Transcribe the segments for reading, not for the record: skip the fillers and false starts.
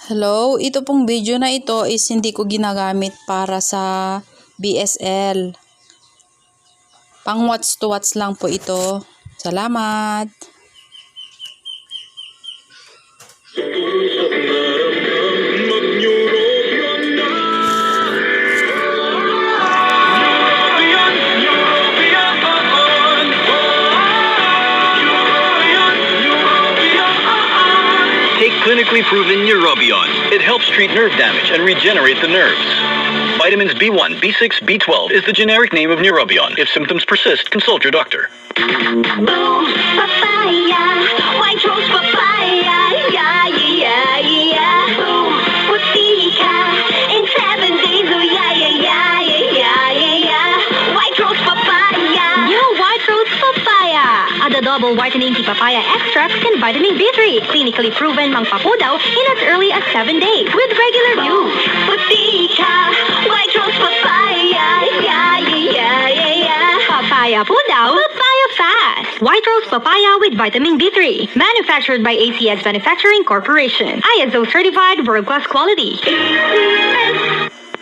Hello, ito pong video na ito is hindi ko ginagamit para sa BSL. Pang watch to watch lang po ito. Salamat! Take clinically proven Neurobion. It helps treat nerve damage and regenerate the nerves. Vitamins B1, B6, B12 is the generic name of Neurobion. If symptoms persist, consult your doctor. Boom, papaya, white rose papaya, yeah, yeah, yeah. Boom, Wapika, in 7 days, oh yeah, yeah, yeah, yeah, yeah, yeah. White rose papaya. New white rose papaya. Ada double whitening papaya extract and vitamin B3. Clinically proven mangpapudaw in as early as 7 days with regular use. Wapika, white rose papaya, yeah, yeah, yeah, yeah. Papaya pudaw, papaya fast. White rose papaya with vitamin B3. Manufactured by ACS Manufacturing Corporation. ISO certified world-class quality.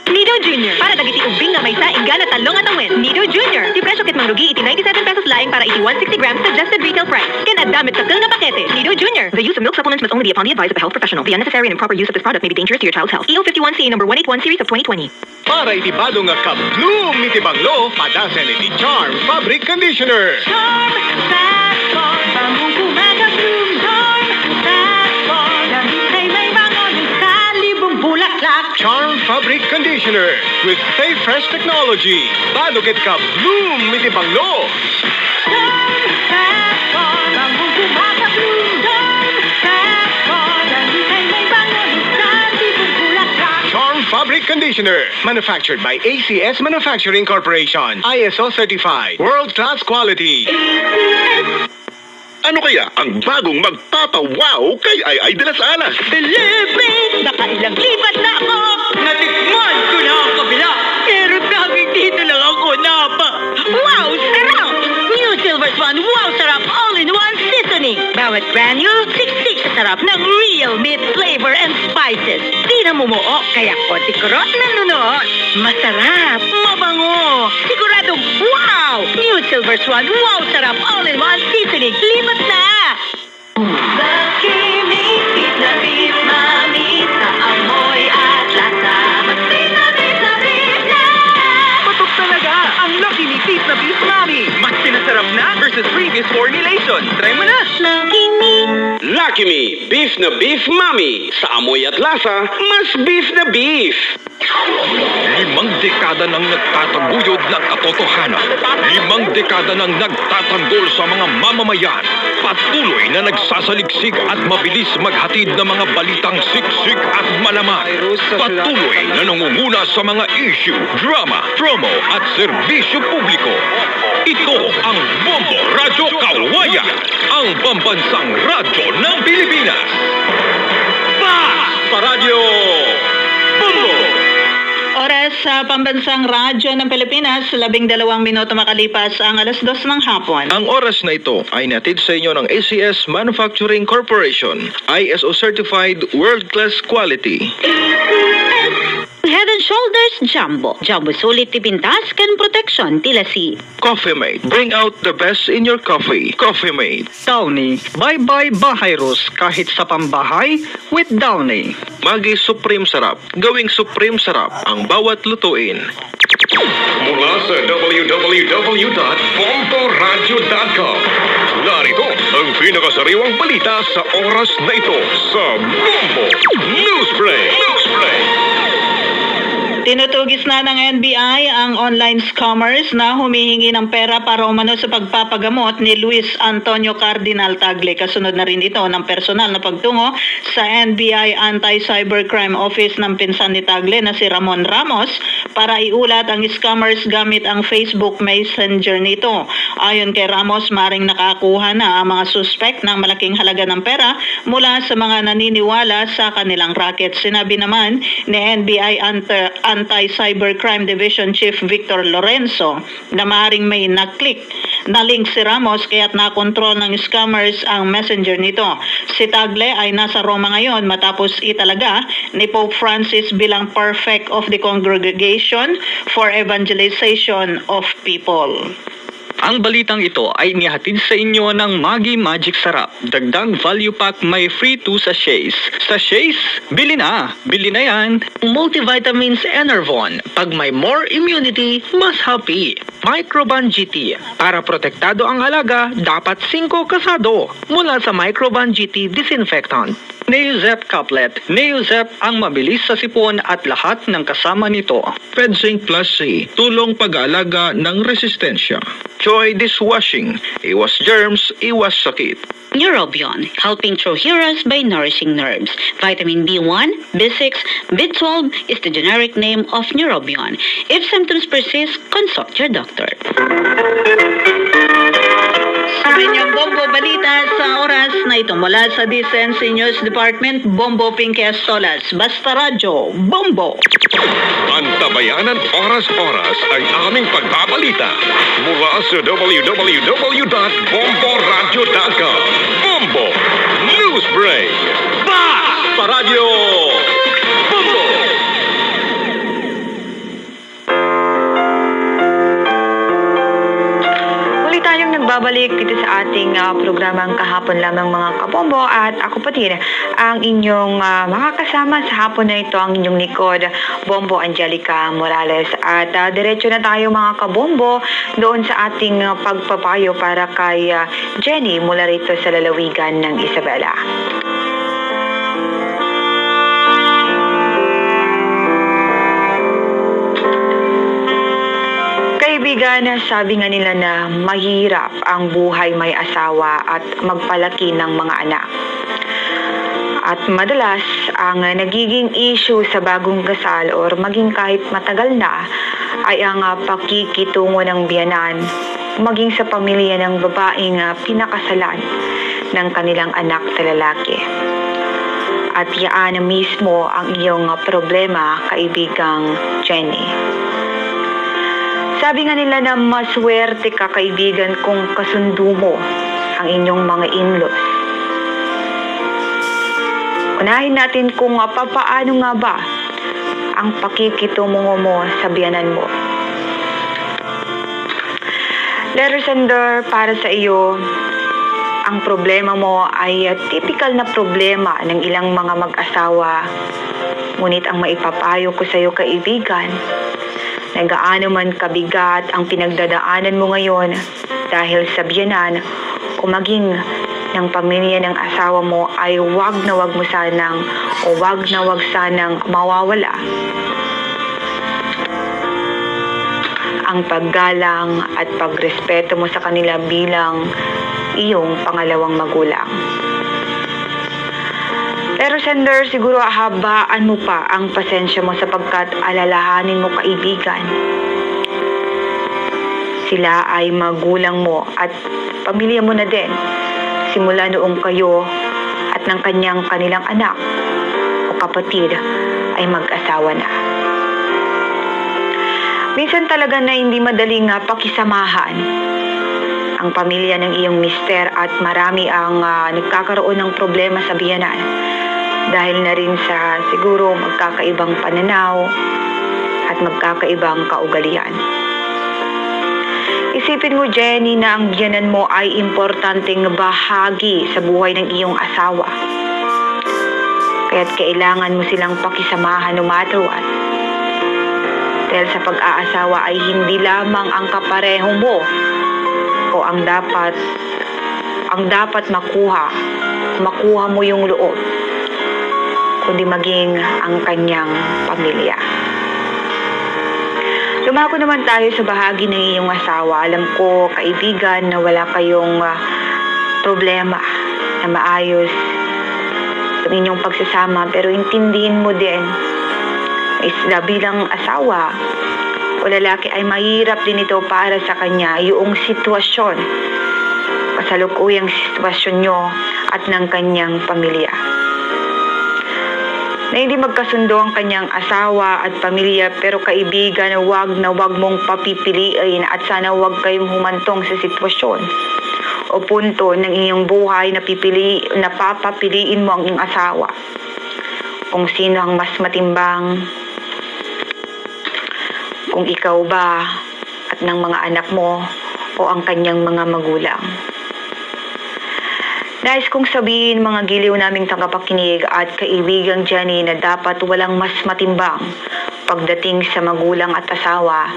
Nido Jr. Para dagiti ubing nga may saing gana talong at awin. Nido Jr. Di presyo kit mangrugi iti 97 pesos laing para iti 160 grams suggested retail price. Can add damit kakil na pakete. Nido Jr. The use of milk supplements must only be upon the advice of a health professional. The unnecessary and improper use of this product may be dangerous to your child's health. EO 51CA number 181 series of 2020. Para itibado nga ka-bloom iti banglo, padasan iti Charm Fabric Conditioner. Charm fast for bambong kumaga bloom. Charm fast for dahil kay may bangon kalibong bulaklak. Charm Fabric Conditioner with Stay Fresh Technology. Badugit ka-bloom iti banglo. Charm fast for bambong kumaga bloom. Charm fast for dahil kay may bangon kalibong bulaklak. Charm Fabric Conditioner. Manufactured by ACS Manufacturing Corporation. ISO certified. World-class quality. Ano kaya ang bagong magpapawaw kay Ay de las Alas? Delivery! Nakailang lipat na ako! Natikman ko na ang kabila! Pero tanging dito lang ako napa! Wow! Sarap! New Silver Swan Wow Sarap All-in-One Seasoning! Bawat granule, siksik sa sarap ng real meat flavor and spices. Di na mumuo, kaya konti kurot na nunot. Masarap! Mabango! Siguradong wow! New Silver Swan Wow Sarap All-in-One Seasoning! Lipat na! Lucky me, beef na beef, mami, sa amoy at lasa. Mas beef na beef na beef na! Patok talaga ang Lucky Me Beef na Beef Mami. Mas sinasarap na versus previous formulation. Try mo na. Lucky me! Lucky Me, beef na beef mami. Sa amoy at lasa, mas beef na beef. 5 dekada nang nagtataguyod ng katotohanan. 5 dekada nang nagtatanggol sa mga mamamayan. Patuloy na nagsasaliksik at mabilis maghatid ng mga balitang siksik at malaman. Patuloy na nangunguna sa mga issue, drama, promo at serbisyo publiko. Ito ang Bombo Radyo Kawayan, ang pambansang radyo ng Pilipinas. Sa Radyo Bombo! Oras sa Pambansang Radyo ng Pilipinas, 12 minuto makalipas ang 2:00 ng hapon. Ang oras na ito ay natid sa inyo ng ACS Manufacturing Corporation, ISO Certified World-Class Quality. Head and Shoulders Jumbo. Jumbo sulit ti pintas ken protection tila si Coffee Mate. Bring out the best in your coffee. Coffee Mate. Downy. Bye-bye Bahay-Ros kahit sa pambahay with Downy. Maggi Supreme Sarap. Gawing Supreme Sarap ang bawat lutuin. Mula sa www.bomboradio.com. Narito ang pinakasariwang balita sa oras na ito sa Bombo News Break. Tinutugis na ng NBI ang online scammers na humihingi ng pera para umano sa pagpapagamot ni Luis Antonio Cardinal Tagle. Kasunod na rin ito ng personal na pagtungo sa NBI Anti-Cybercrime Office ng pinsan ni Tagle na si Ramon Ramos para iulat ang scammers gamit ang Facebook Messenger nito. Ayon kay Ramos, maring nakakuha na ang mga suspect ng malaking halaga ng pera mula sa mga naniniwala sa kanilang racket. Sinabi naman ni NBI Anti-Cybercrime Division Chief Victor Lorenzo na maaaring may na-click na link si Ramos kaya't nakontrol ng scammers ang messenger nito. Si Tagle ay nasa Roma ngayon matapos italaga ni Pope Francis bilang prefect of the Congregation for Evangelization of People. Ang balitang ito ay inihatid sa inyo ng Maggi Magic Sarap. Dagdag value pack may free 2 sachets. Sachets, bili na! Bili na yan! Multivitamins Enervon. Pag may more immunity, mas happy. Microban GT. Para protektado ang halaga, dapat 5 kasado. Mula sa Microban GT Disinfectant. Neozep Couplet. Neozep ang mabilis sa sipon at lahat ng kasama nito. PedZinc Plus C, tulong pag-aalaga ng resistensya. Joy Dishwashing, iwas germs, iwas sakit. Neurobion, helping through heroes by nourishing nerves. Vitamin B1, B6, B12 is the generic name of Neurobion. If symptoms persist, consult your doctor. Sabi niyang Bombo Balita sa oras na ito mula sa Decency News Department, Bombo Pinky Estolas, Basta Radyo, Bombo! Antabayanan oras-oras ang aming pagbabalita mula sa www.bomboradio.com. Bombo News Break. Basta Radio Bombo! Muli tayong nagbabalik dito sa ating programang kahapon lamang mga kabombo at ako pa din ang inyong makakasama sa hapon na ito ang inyong likod, Bombo Angelica Morales. At diretso na tayo mga kabombo doon sa ating pagpapayo para kay Jenny mula rito sa lalawigan ng Isabela. Kaibigan, sabi nga nila na mahirap ang buhay may asawa at magpalaki ng mga anak. At madalas, ang nagiging issue sa bagong kasal or maging kahit matagal na ay ang pakikitungo ng biyanan, maging sa pamilya ng babaeng pinakasalan ng kanilang anak sa lalaki. At yaan mismo ang iyong problema, kaibigang Jenny. Sabi nga nila na maswerte ka, kaibigan, kung kasundo mo ang inyong mga in-laws. Unahin natin kung papaano nga ba ang pakikitungo mo sa biyanan mo. Letter sender, para sa iyo, ang problema mo ay typical na problema ng ilang mga mag-asawa. Ngunit ang maipapayo ko sa iyo, kaibigan, na gaano man kabigat ang pinagdadaanan mo ngayon dahil sa biyanan o maging ng pamilya ng asawa mo, ay wag na wag sanang mawawala ang paggalang at pagrespeto mo sa kanila bilang iyong pangalawang magulang. Pero sender, siguro habaan mo pa ang pasensya mo sapagkat alalahanin mo, kaibigan, sila ay magulang mo at pamilya mo na din simula noong kayo at ng kanilang anak o kapatid ay mag-asawa na. Minsan talaga na hindi madaling pakisamahan ang pamilya ng iyong mister at marami ang nagkakaroon ng problema sa biyanan dahil na rin sa siguro magkakaibang pananaw at magkakaibang kaugalian. Isipin mo, Jenny, na ang biyanan mo ay importanteng bahagi sa buhay ng iyong asawa. Kaya't kailangan mo silang pakisamahan no matter what. Dahil sa pag-aasawa ay hindi lamang ang kapareho mo o ang dapat makuha mo yung loob, kundi maging ang kanyang pamilya. Lumako naman tayo sa bahagi ng iyong asawa. Alam ko, kaibigan, na wala kayong problema na maayos sa inyong pagsasama, pero intindihin mo din na bilang asawa o lalaki ay mahirap din ito para sa kanya yung sitwasyon, kasalukuyang sitwasyon nyo at ng kanyang pamilya. na hindi magkasundo ang kanyang asawa at pamilya, pero kaibigan, wag na wag mong papipiliin at sana wag kayong humantong sa sitwasyon o punto ng inyong buhay na papapiliin mo ang iyong asawa kung sino ang mas matimbang, kung ikaw ba at ng mga anak mo o ang kanyang mga magulang. Nais kong sabihin, mga giliw naming tagapakinig at kaibigang Jenny, na dapat walang mas matimbang pagdating sa magulang at asawa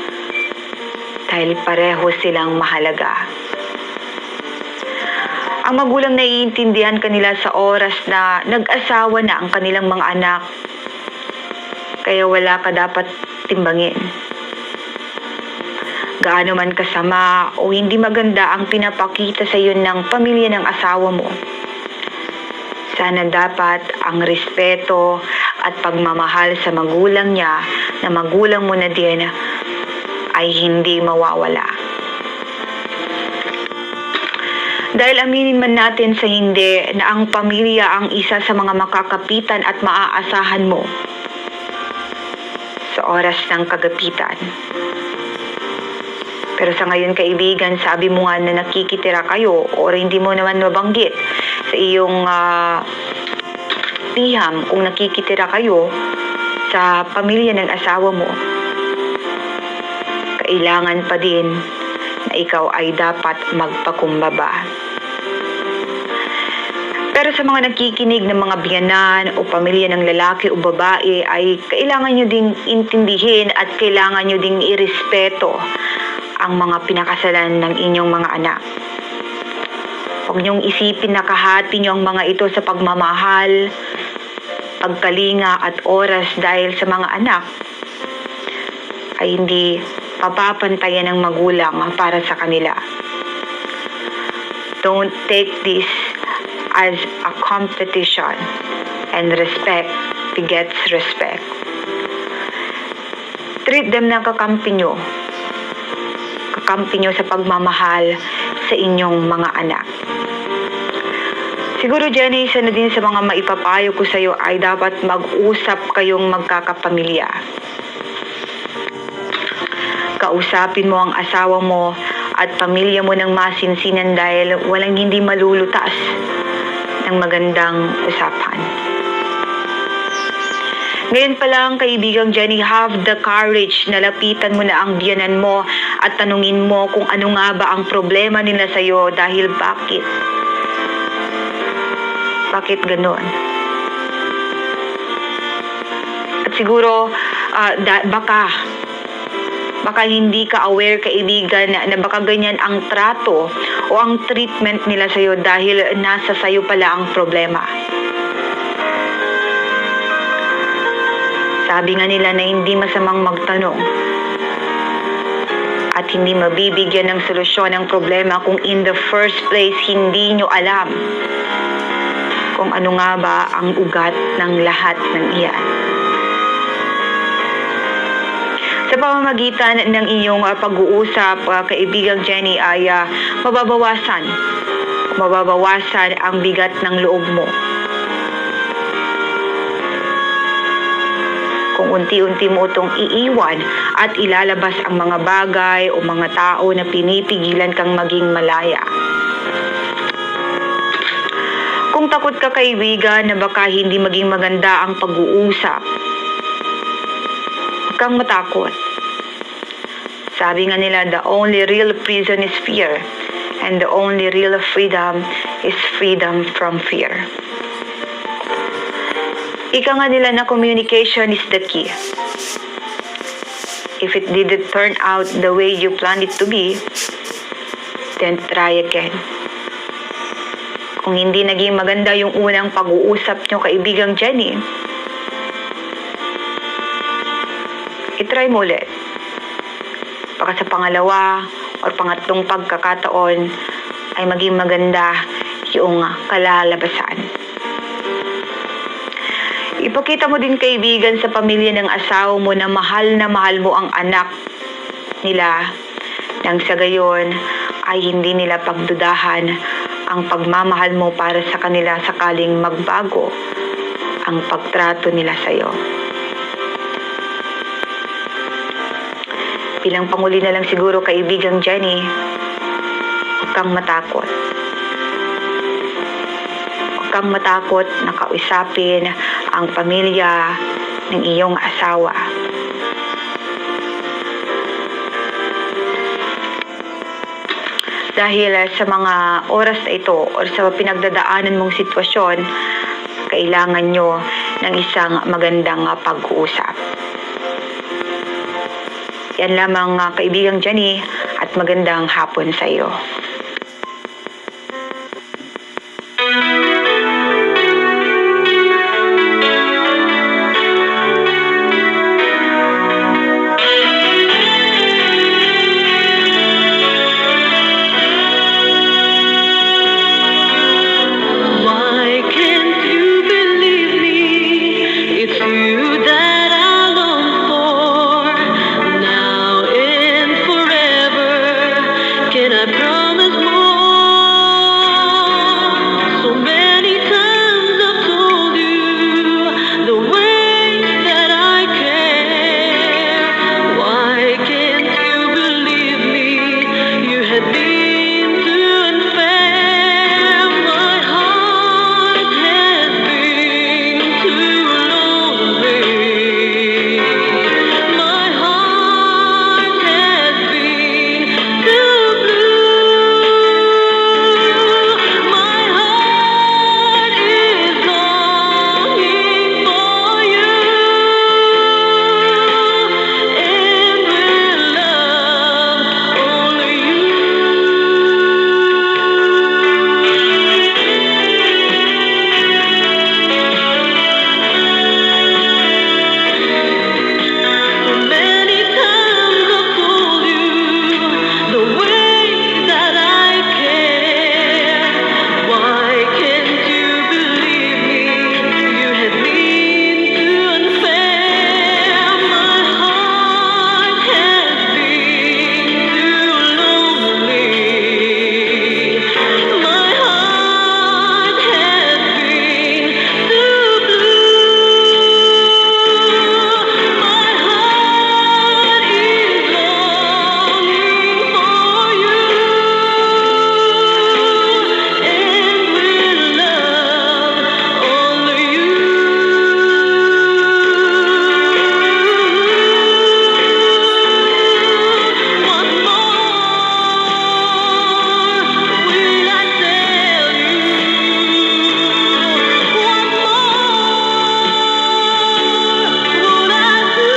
dahil pareho silang mahalaga. Ang magulang naiintindihan kanila sa oras na nag-asawa na ang kanilang mga anak, kaya wala ka dapat timbangin. Gaano man kasama o hindi maganda ang pinapakita sa iyo ng pamilya ng asawa mo, sana dapat ang respeto at pagmamahal sa magulang niya na magulang mo na din ay hindi mawawala. Dahil aminin man natin sa hindi na ang pamilya ang isa sa mga makakapitan at maaasahan mo sa oras ng kagapitan. Pero sa ngayon, kaibigan, sabi mo nga na nakikitira kayo o hindi mo naman mabanggit sa iyong liham kung nakikitira kayo sa pamilya ng asawa mo. Kailangan pa din na ikaw ay dapat magpakumbaba. Pero sa mga nakikinig ng mga biyanan o pamilya ng lalaki o babae, ay kailangan nyo ding intindihin at kailangan nyo ding irespeto ang mga pinakasalan ng inyong mga anak. Huwag niyong isipin na kahati niyo ang mga ito sa pagmamahal, pagkalinga at oras dahil sa mga anak ay hindi papapantayan ng magulang para sa kanila. Don't take this as a competition, and respect begets respect. Treat them na kakampi nyo sa pagmamahal sa inyong mga anak. Siguro, Jenny, isa na din sa mga maipapayo ko sa iyo ay dapat mag-usap kayong magkakapamilya. Kausapin mo ang asawa mo at pamilya mo ng masinsinan dahil walang hindi malulutas ng magandang usapan. Ngayon pa lang, kaibigang Jenny, have the courage na lapitan mo na ang biyanan mo at tanungin mo kung ano nga ba ang problema nila sa'yo dahil bakit? Bakit ganon? At siguro, baka hindi ka aware, kaibigan, na baka ganyan ang trato o ang treatment nila sa'yo dahil nasa sa'yo pala ang problema. Sabi nga nila na hindi masamang magtanong at hindi mabibigyan ng solusyon ang problema kung in the first place hindi nyo alam kung ano nga ba ang ugat ng lahat ng iyan. Sa pamamagitan ng inyong pag-uusap, kaibigang Jenny, ay mababawasan ang bigat ng loob mo. Kung unti-unti mo itong iiwan at ilalabas ang mga bagay o mga tao na pinipigilan kang maging malaya. Kung takot ka, kaibigan, na baka hindi maging maganda ang pag-uusap, huwag kang matakot. Sabi nga nila, the only real prison is fear, and the only real freedom is freedom from fear. Ika nga nila na communication is the key. If it didn't turn out the way you planned it to be, then try again. Kung hindi naging maganda yung unang pag-uusap nyo, kaibigang Jenny, itry mo ulit. Baka sa pangalawa o pangatlong pagkakataon ay maging maganda yung kalalabasan. Ipakita mo din, kaibigan, sa pamilya ng asawa mo na mahal mo ang anak nila, nang sa gayon ay hindi nila pagdudahan ang pagmamahal mo para sa kanila sakaling magbago ang pagtrato nila sa'yo. Bilang panguli na lang siguro, kaibigang Jenny, huwag kang matakot. Huwag kang matakot na kausapin ang pamilya ng iyong asawa. Dahil sa mga oras na ito o sa pinagdadaanan mong sitwasyon, kailangan nyo ng isang magandang pag-uusap. Yan lamang kaibigang Jenny at magandang hapon sa iyo. Why can't you believe me? It's you that I long for. Now and forever, can I promise more? So many times I've told you the way that I care. Why can't you believe me? You had been too unfair. My heart has been too lonely. My heart has been too blue. My heart is longing for you, and will love only you. So many times I've told you the way that I care. Why can't you believe me? You have been too unfair. My heart has been too lonely. My heart has been too blue. My heart is longing for you, and will love only you. What more will I tell you? What more would I do?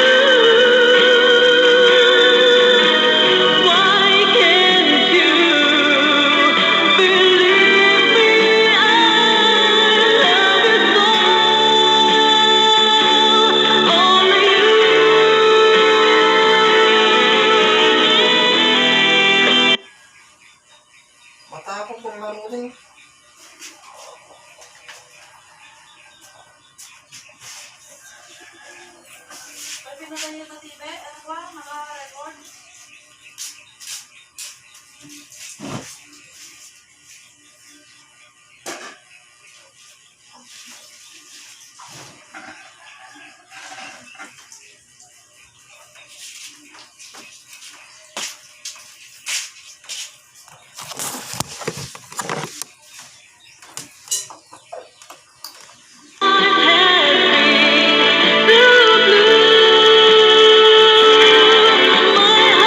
Why can't you believe me? I love you so. Only you. Matapos kung marunong. My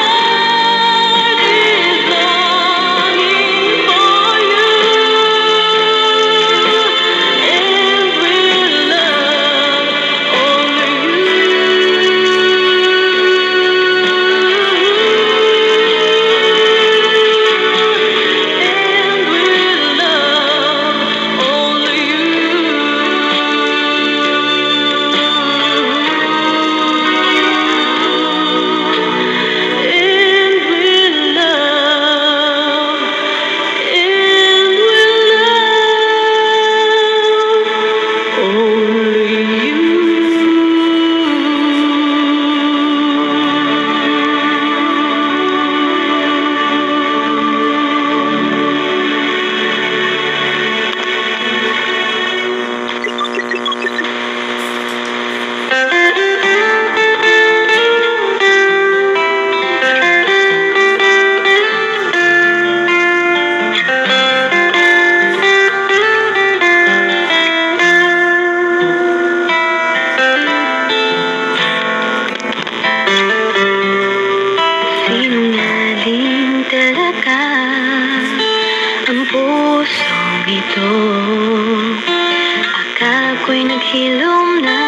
hilom na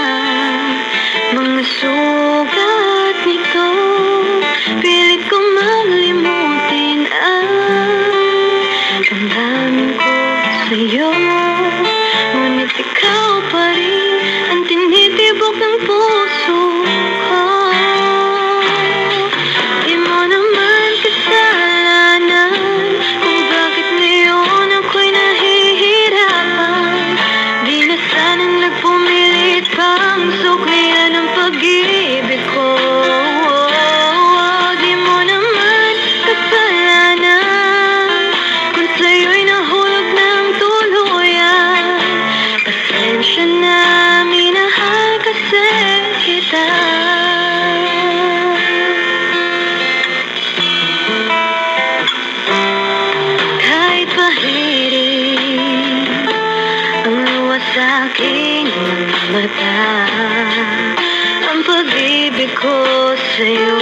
mga sugat nito. Pilit ko maglimutin ang damdamin ko sa'yo. Ngunit ikaw pa rin ang tinitibok ng puso ko. Di mo naman kasalanan kung bakit ngayon ako'y nahihirapan. Di na sana nagpumilit pang suklian ang pag-ibig ko. Di mo naman kasalanan kung sa'yo'y nahulog ng tuluyan. Pasensya na, minahal kasi kita. Kahit pahirin ang luha sa aking mata, ang pag-ibig ko sa'yo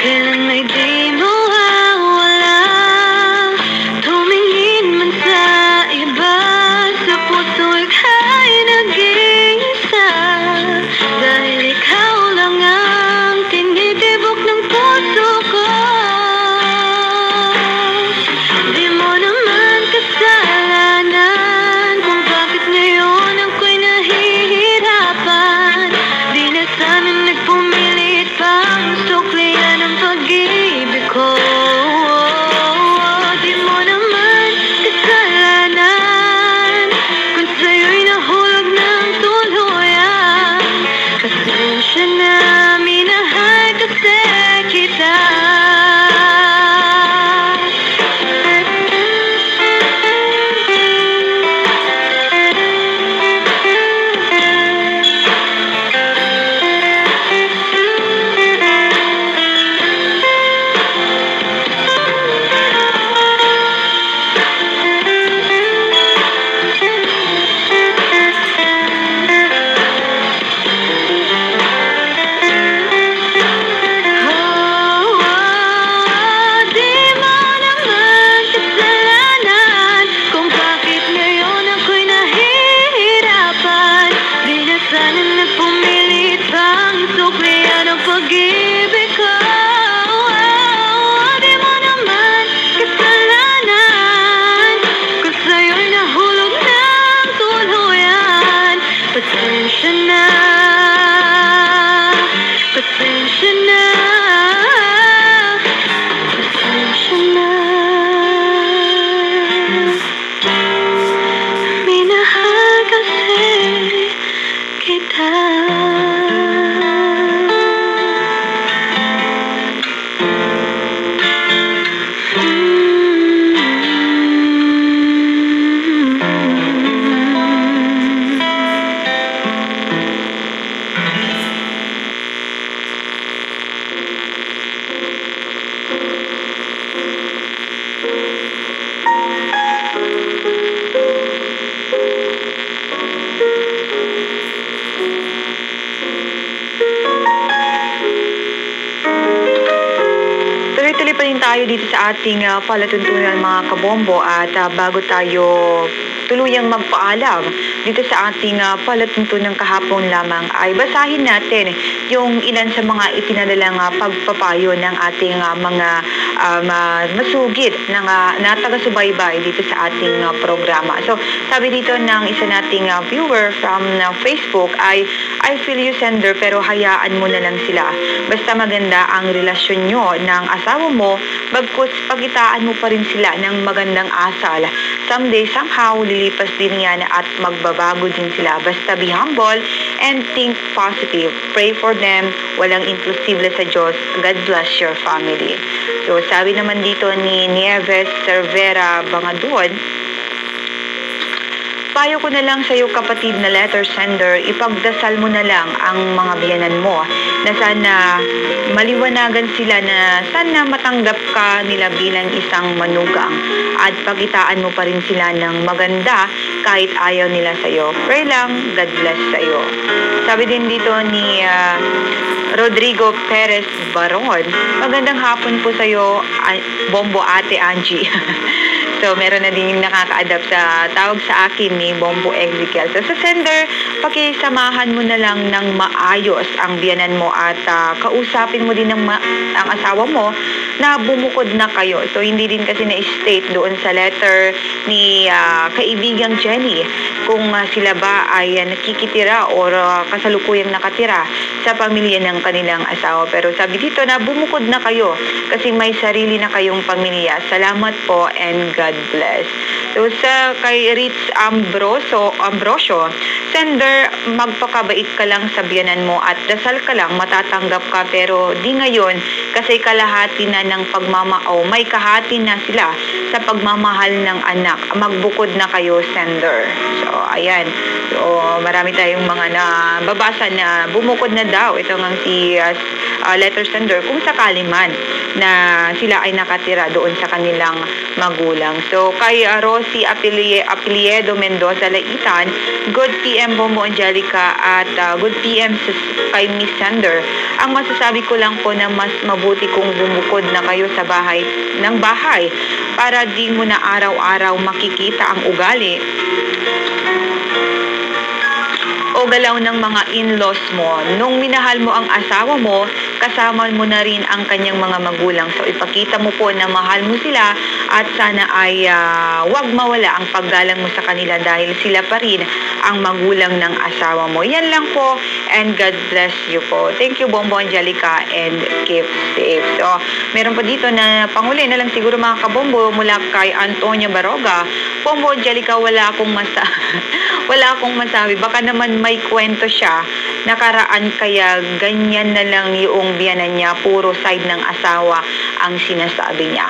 kailan may di mawawala. Tumingin man sa iba, sa puso ika'y nag-iisa. Dahil ikaw lang ang tinitibok ng puso ko. Di mo naman kasalanan kung bakit ngayon ako'y nahihirapan. Di na sana nagpumilit pang suklian ang pag-ibig ko. Di mo naman kasalanan kung sa'yo'y nahulog ng tuluyan. Pasensya na, minahal kasi kita. Di mo naman kasalanan kung bakit ngayon ako'y nahihirapan. Di na sana nagpumilit pang suklian ang pag-ibig ko. Di mo naman kasalanan kung sa'yo'y nahulog ng tuluyan. Pasensya na, pasensya na, pasensya na. Minahal kasi kita. Tuloy-tuloy pa rin tayo dito sa ating palatuntunan mga kabombo at bago tayo tuluyang magpaalam dito sa ating palatuntunan kahapon lamang ay basahin natin yung ilan sa mga ipinadalang pagpapayo ng ating mga masugid na taga-subaybay dito sa ating programa. So, sabi dito ng isa nating viewer from Facebook ay, I feel you sender pero hayaan mo na lang sila. Basta maganda ang relasyon nyo ng asawa mo, bagkus pagitaan mo pa rin sila ng magandang asal. Someday, somehow, lilipas din yan at magbabago din sila. Basta be humble and think positive. Pray for them. Walang imposible sa Diyos. God bless your family. So, sabi naman dito ni Nieves Cervera Bangadon, payo ko na lang sa iyo kapatid na letter sender, ipagdasal mo na lang ang mga biyanan mo na sana maliwanagan sila na sana matanggap ka nila bilang isang manugang at pagitaan mo pa rin sila ng maganda kahit ayaw nila sa iyo. Pray lang, God bless sa iyo. Sabi din dito ni Rodrigo Perez Baron, magandang hapon po sa iyo, Bombo Ate Angie. So, meron na din yung nakaka-adapt sa tawag sa akin ni Bombo Ezekiel. So, sa sender, pakisamahan mo na lang ng maayos ang biyanan mo at kausapin mo din ang asawa mo na bumukod na kayo. So, hindi din kasi na-state doon sa letter ni kaibigang Jenny kung sila ba ay nakikitira or kasalukuyang nakatira sa pamilya ng kanilang asawa. Pero sabi dito na bumukod na kayo kasi may sarili na kayong pamilya. Salamat po and God bless. So sa kay Ritz Ambrosio, sender, magpakabait ka lang sa biyanan mo at dasal ka lang, matatanggap ka, pero di ngayon kasi kalahati na ng may kahati na sila sa pagmamahal ng anak. Magbukod na kayo, sender. So ayan. So marami tayong mga nababasa na bumukod na daw. Ito nga si letter sender kung sakali man na sila ay nakatira doon sa kanilang magulang. So kay Rosie Apeliedo Mendoza Laitan, good PM Bombo Angelica at good PM kay Miss Sender. Ang masasabi ko lang po na mas mabuti kung bumukod na kayo sa bahay para di mo na araw-araw makikita ang ugali o galaw ng mga in-laws mo. Nung minahal mo ang asawa mo, kasama mo na rin ang kanyang mga magulang. So ipakita mo po na mahal mo sila at sana ay wag mawala ang paggalang mo sa kanila dahil sila pa rin ang magulang ng asawa mo. Yan lang po and God bless you po. Thank you Bombo Angelica and keep safe. So meron pa dito na panguli na lang siguro mga kabombo mula kay Antonio Baroga. Bombo Angelica, wala akong masabi. Baka naman may kwento siya nakaraan kaya ganyan na lang yung biyanan niya, puro side ng asawa ang sinasabi niya.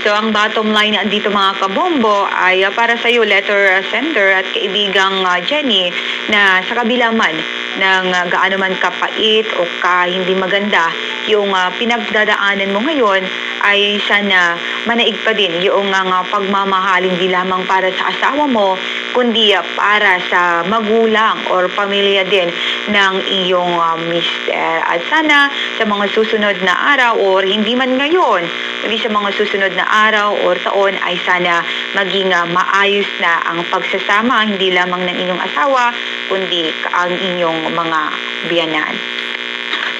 So, ang bottom line dito mga kabombo ay para sa iyo, letter sender at kaibigang Jenny, na sa kabila man ng gaano man kapait o hindi maganda yung pinagdadaanan mo ngayon, ay sana manaig pa din yung pagmamahal hindi lamang para sa asawa mo, kundi para sa magulang or pamilya din ng iyong mister. At sana sa mga susunod na araw or hindi man ngayon, kundi sa mga susunod na araw or taon ay sana maging maayos na ang pagsasama hindi lamang ng inyong asawa, kundi ang inyong mga biyanan.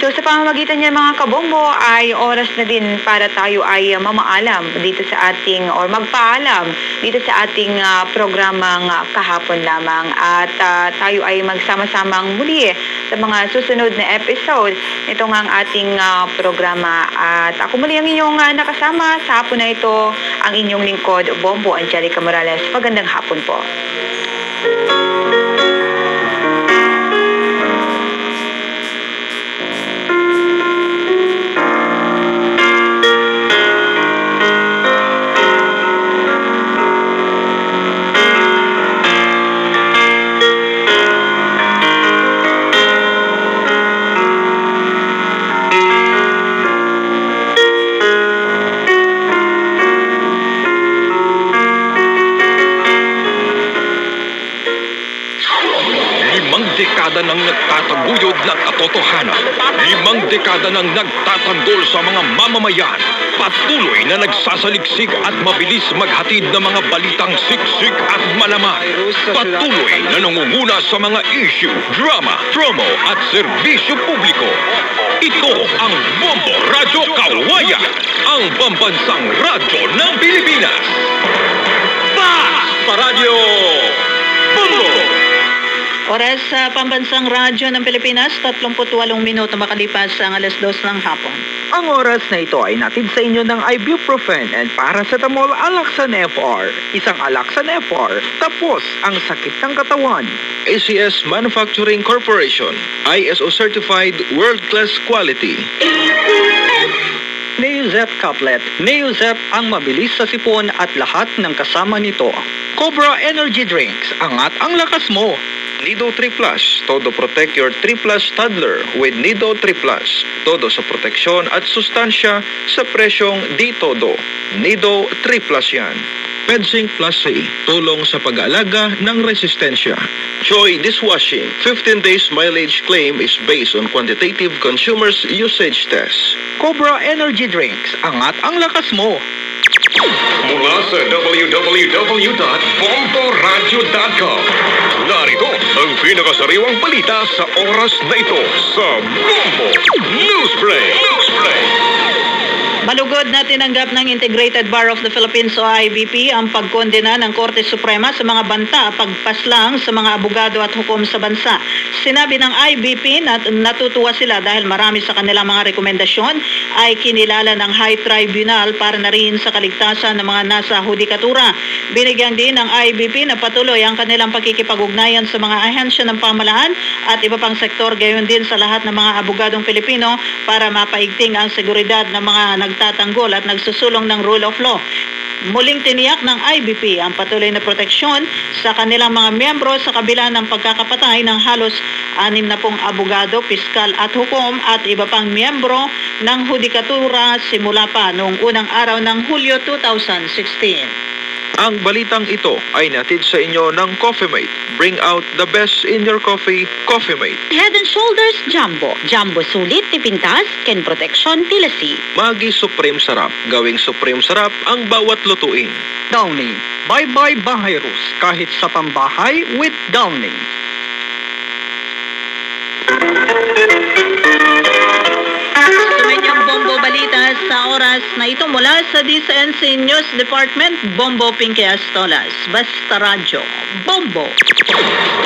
So sa pamamagitan niya mga kabombo ay oras na din para tayo ay mamaalam dito sa ating or magpaalam dito sa ating programang kahapon lamang at tayo ay magsama-samang muli sa mga susunod na episode nito nga ang ating programa at ako muli ang inyong nakasama sa hapon na ito, ang inyong lingkod Bombo Angelica Morales. Magandang hapon po. Dekada nang nagtataguyod ng katotohanan. 5 dekada nang nagtatanggol sa mga mamamayan. Patuloy na nagsasaliksik at mabilis maghatid ng mga balitang siksik at malaman. Patuloy na nangunguna sa mga issue, drama, promo at serbisyo publiko. Ito ang Bombo Radyo Kawayan, ang pambansang radyo ng Pilipinas. Sa Radyo Bombo! Oras sa Pambansang Radyo ng Pilipinas, 38 minuto makalipas ang alas 2 ng hapon. Ang oras na ito ay natin sa inyo ng ibuprofen and paracetamol Alaxan FR. Isang Alaxan FR, tapos ang sakit ng katawan. ACS Manufacturing Corporation, ISO certified world-class quality. Neozep Couplet. Neozep ang mabilis sa sipon at lahat ng kasama nito. Cobra Energy Drinks, angat ang lakas mo. Nido 3 Plus, todo protect your 3 Plus toddler with Nido 3 Plus. Todo sa proteksyon at sustansya sa presyong di todo. Nido 3 Plus yan. PedZinc Plus C, tulong sa pag-aalaga ng resistensya. Choi Dishwashing, 15 days mileage claim is based on quantitative consumers usage test. Cobra Energy Drinks, angat ang lakas mo. Mula sa www.bomboradio.com. Narito ang pinakasariwang balita sa oras na ito sa Bombo News Break. Malugod na tinanggap ng Integrated Bar of the Philippines o IBP ang pagkondena ng Korte Suprema sa mga banta pagpaslang sa mga abogado at hukom sa bansa. Sinabi ng IBP na natutuwa sila dahil marami sa kanilang mga rekomendasyon ay kinilala ng High Tribunal para na rin sa kaligtasan ng mga nasa hudikatura. Binigyan din ng IBP na patuloy ang kanilang pagkikipag-ugnayan sa mga ahensya ng pamahalaan at iba pang sektor, gayon din sa lahat ng mga abogadong Pilipino para mapaigting ang seguridad ng mga nagtatanggol at nagsusulong ng rule of law. Muling tiniyak ng IBP ang patuloy na proteksyon sa kanilang mga miyembro sa kabila ng pagkakapatay ng halos 60 abogado, piskal at hukom at iba pang miyembro ng hudikatura simula pa noong unang araw ng Hulyo 2016. Ang balitang ito ay natid sa inyo ng Coffee Mate. Bring out the best in your coffee, Coffee Mate. Head and Shoulders Jumbo. Jumbo sulit, tipintas, ken protection tilasi. Magi Supreme Sarap. Gawing Supreme Sarap ang bawat lutuin. Downy. Bye-bye Bahay Rus. Kahit sa pambahay with Downy. Sumanyang Bombo Balita sa oras na ito mula sa DCNC News Department, Bombo Pinky Astolas. Basta Radyo, Bombo!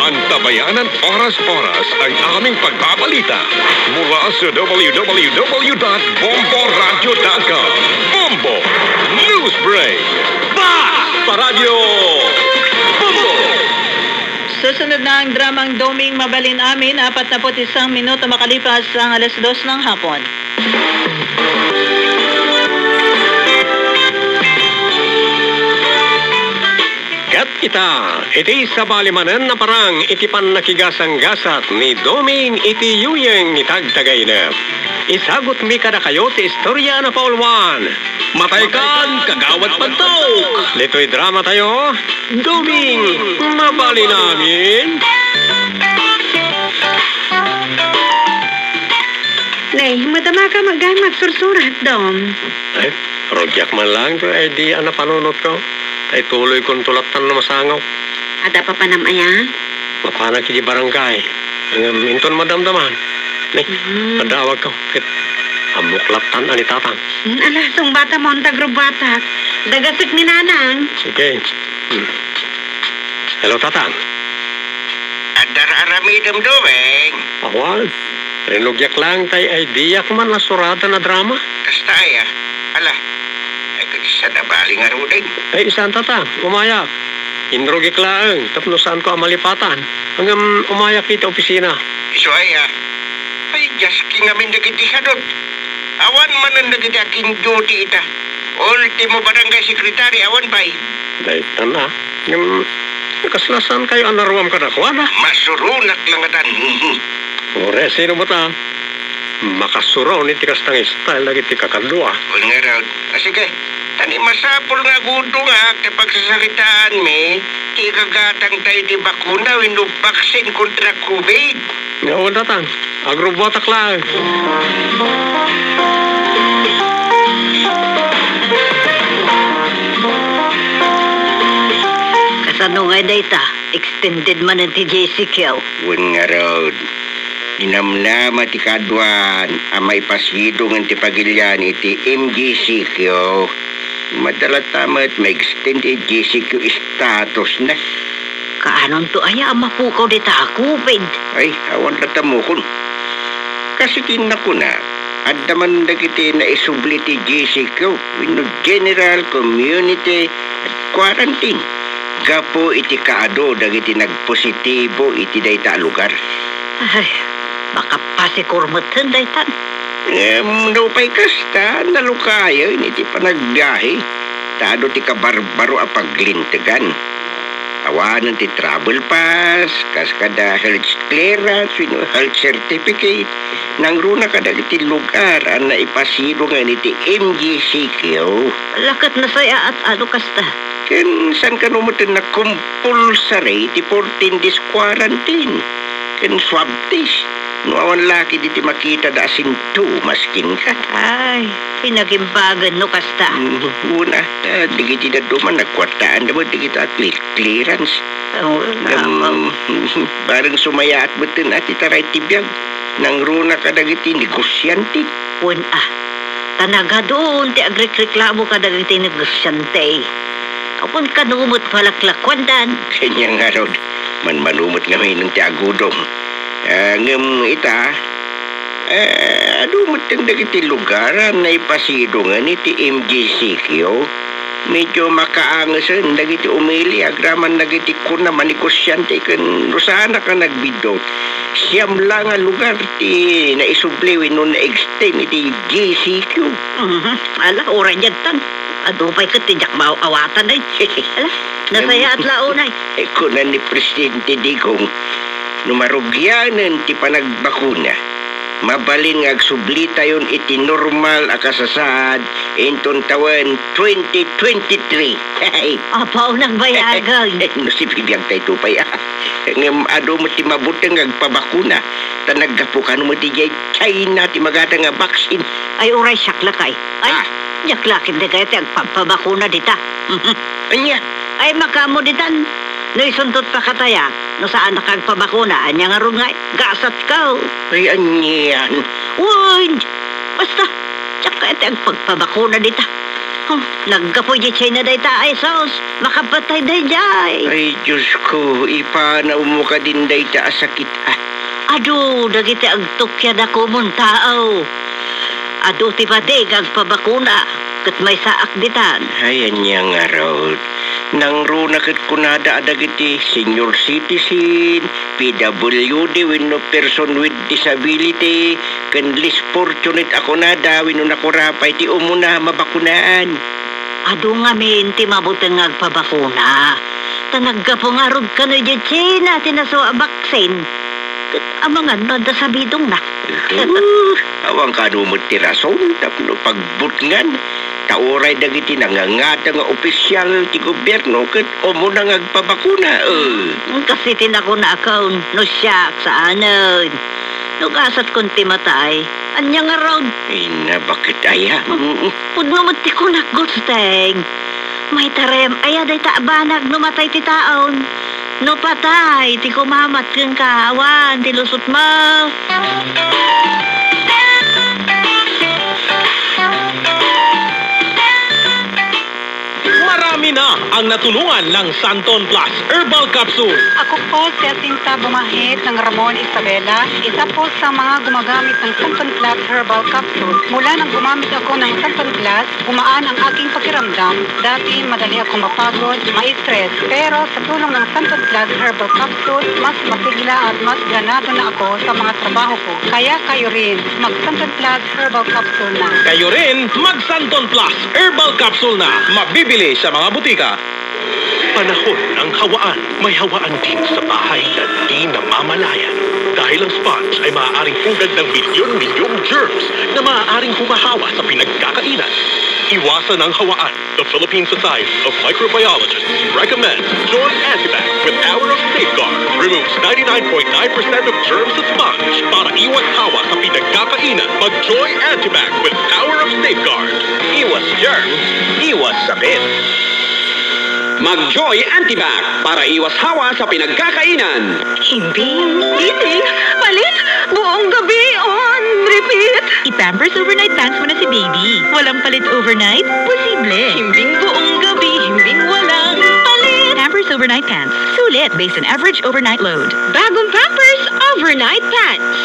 Antabayanan oras-oras ang aming pagbabalita mula sa www.bomboradio.com. Bombo News Break. Basta Radio Bombo! Susunod na ang dramang Doming Mabalin Amin, 41 minuto makalipas ang 2:00 ng hapon. Kat kita, iti sa balimanan na parang iti pan nakigasang-gasat ni Doming iti yuyeng ni Tagtagay na. Isagot mi kada kayo ti istorya na paulwan. Mataykan, kagawad pantok. Lito'y drama tayo. Doming, mabali namin. Nay, madama ka magsursurat, Dom. Ay, rodyak man lang to ay di na panunot ko. Ay tuloy kong tulatan na masangaw. Ada pa panamaya? Mapana kiti barangay. Minton madamdaman. Nay, padawag ko. Amuklatan ani tatang. Alasong bata mo ang tagrubata. Dagasik ni nanang. Sige. Hello, tatang. Adar-arami Doming. Awal. Rinugyak lang tay ay diyak man nasurada na drama. Kasta ay ala. Ay kagisa na baling aruding. Ay isang tatang, umayak. Inrugik lang, tapno saan ko amalipatan. Hanggang umayak kita opisina. Iso ay ay jaski ngamin nagiti sadot. Awan man ang nagiti aking duty ita. Ultimo barangay sekretary, awan bay. Daitan na. Kaslasan kayo anaruam ka na ko, ana? Masurunak lang atan. Ore, sino mo ta? Makasuraw ni tikas tang style lagi ti kakadua. Kung nga raw. Sige, tani masapol nga gudo nga kapag sasalitaan mi, ti kagatang tayo di bakuna wino vaksin kontra COVID. Ngayon tatang, agrobotak lang. Kasano nga data? Extended man ang TJCQ. Kung nga raw. Inamnama ti kadwan amay pasidong ang ti pagilyan iti MGCQ. Madalat tamat may extended GCQ status na. Kaanon to aya ang mapukaw dita COVID? Ay, awan na tamukon. Kasi kinako na, at naman nagiti na isubli ti GCQ, wino general community at quarantine. Gapo iti kaado dagiti nagpositibo iti dayta lugar. Ay, baka pasikurmatan daytan. Napay kasta, nalukayo, iti panagbiyahe. Tado ti kabarbaro a paglintigan. Awanan ti travel pass, kaskada health clearance, health certificate. Nang runa kada iti lugar, ang naipasiro nga iti MGCQ. Lakat na saya at ano kasta. Ken san ka numutin na compulsory ti 14 days quarantine. Ken swab test. Nuawan laki diti makita da asinto, maskin ka. Ay, pinagimbagan no kasta. Una, digiti na duman, nagkwartaan naman, digiti at clearance. Barang sumaya at betin at itaray tibiyag. Nang runa ka dagiti negosyante. Tanaga doon, ti agreklamo ka dagiti negosyante. Apon ka numot palaklakwan dan. Kanyang nga ron, manumot nga may nung ti agudong. Ngam ita, adumot ang dagiti lugaran na ipasidungan iti MGCQ. Medyo makaangasan dagiti umili agraman dagiti kuna manikosyante kan rusana ka nagbidot. Siyam lang ang lugar ti naisubliwin nun na-extend iti GCQ. Ala, oray yan tan. Adupay ka tijak maawatan ay. Ala, nasaya at launay. Kunan ni Presidente Digong, numarugyanan ti panagbakuna. Mabalin nga agsubli tayon iti normal akasasad inton taon 2023. Apaw nang bayagan. No si bibiyang tayo tupay. Ngam ado mo ti mabutang agpabakuna. Tanaggapukan mo ti jay China ti magata nga vaksin. Ay, oray syaklakay. Ay, yaklakin di kaya ti agpapabakuna dita. Anya? Ay, makamo ditan. No isuntot pa kataya, no saan nakagpabakuna, anya nga ron nga, gasat ka. Ay, anyan. Uy, basta, tsaka ito ang pagpabakuna dita. Naggapoy di China day ta ay sos, makapatay day jay. Ay, Diyos ko, ipanaw mo ka din day ta asakit. Ado, dagiti agtukyad ako mong tao. Ado ti padig agpabakuna, kat may saak ditan. Ay, anyang araw. Nang runa kat kunada adagiti senior citizen, PWD when no person with disability, kan less fortunate ako nada when no nakurapay ti umuna mabakunaan. Ado nga ti mabutang agpabakuna. Tanaggapo nga rod ka no di China, tinaso baksin. Amangan no da sabidong na. Awang kanumot ti rason, tapno pagbutngan. Tauray dagiti nangangata nga opisyal ti gobyerno ket umo nang agpabakuna. Kasi tinako na account no siya sa anon. No gasat kon ti matay. Anya nga raw. Na bakit aya? Pudno ti ko nagusteng. May tarem aya day taabanag no matay ti taon. No patay ti kumamat kang kawan ti lusot mo. Marami na ang natulungan ng Santon Plus Herbal Capsule. Ako po si Asinta Bumahit ng Ramon Isabela, isa po sa mga gumagamit ng Santon Plus Herbal Capsule. Mula nang gumamit ako ng Santon Plus, gumaan ang aking pakiramdam. Dati madali akong mapagod, ma-stress. Pero sa tulong ng Santon Plus Herbal Capsule, mas masigla at mas ganado na ako sa mga trabaho ko. Kaya kayo rin, mag-Santon Plus Herbal Capsule na. Kayo rin, mag-Santon Plus Herbal Capsule na. Mabibili sa mga butika. Panahon ng hawaan. May hawaan din sa bahay na di namamalayan. Dahil ang sponge ay maaaring pugad ng milyon-milyong germs na maaaring humahawa sa pinagkakainan. Iwasan ang hawaan. The Philippine Society of Microbiologists recommends Joy Antibac with Hour of Safeguard. Removes 99.9% of germs sa sponge para iwas hawa sa pinagkakainan. Mag-Joy Antibac with Hour of Safeguard. Iwas germs, iwas sakit. Mag-Joy Antibac para iwas hawa sa pinagkakainan. Himbing, eating, palit, buong gabi on repeat. I-Pampers Overnight Pants mo na si baby. Walang palit overnight? Posible. Himbing buong gabi, himbing walang palit. Pampers Overnight Pants. Sulit based on average overnight load. Bagong Pampers Overnight Pants.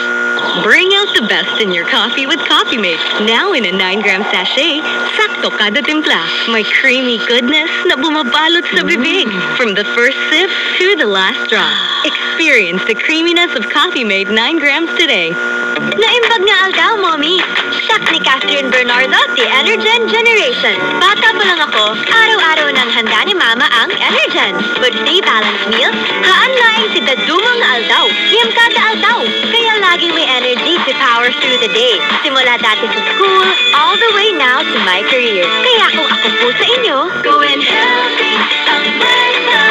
Bring out the best in your coffee with Coffee Mate. Now in a 9-gram sachet, sakto kada timpla. May creamy goodness na bumabalot sa bibig. From the first sip to the last drop. Experience the creaminess of Coffee Mate 9 grams today. Naimbag nga aldaw, Mommy. Sak ni Catherine Bernardo, the Energen Generation. Bata pa lang ako, araw-araw nang handa ni Mama ang Energen. Birthday balance meal, haanlaing si Dadumang na aldaw. Yam kada aldaw. Kaya laging may energy to power through the day. Simula dati sa school, all the way now to my career. Kaya kung ako po sa inyo, go and healthy ang bata.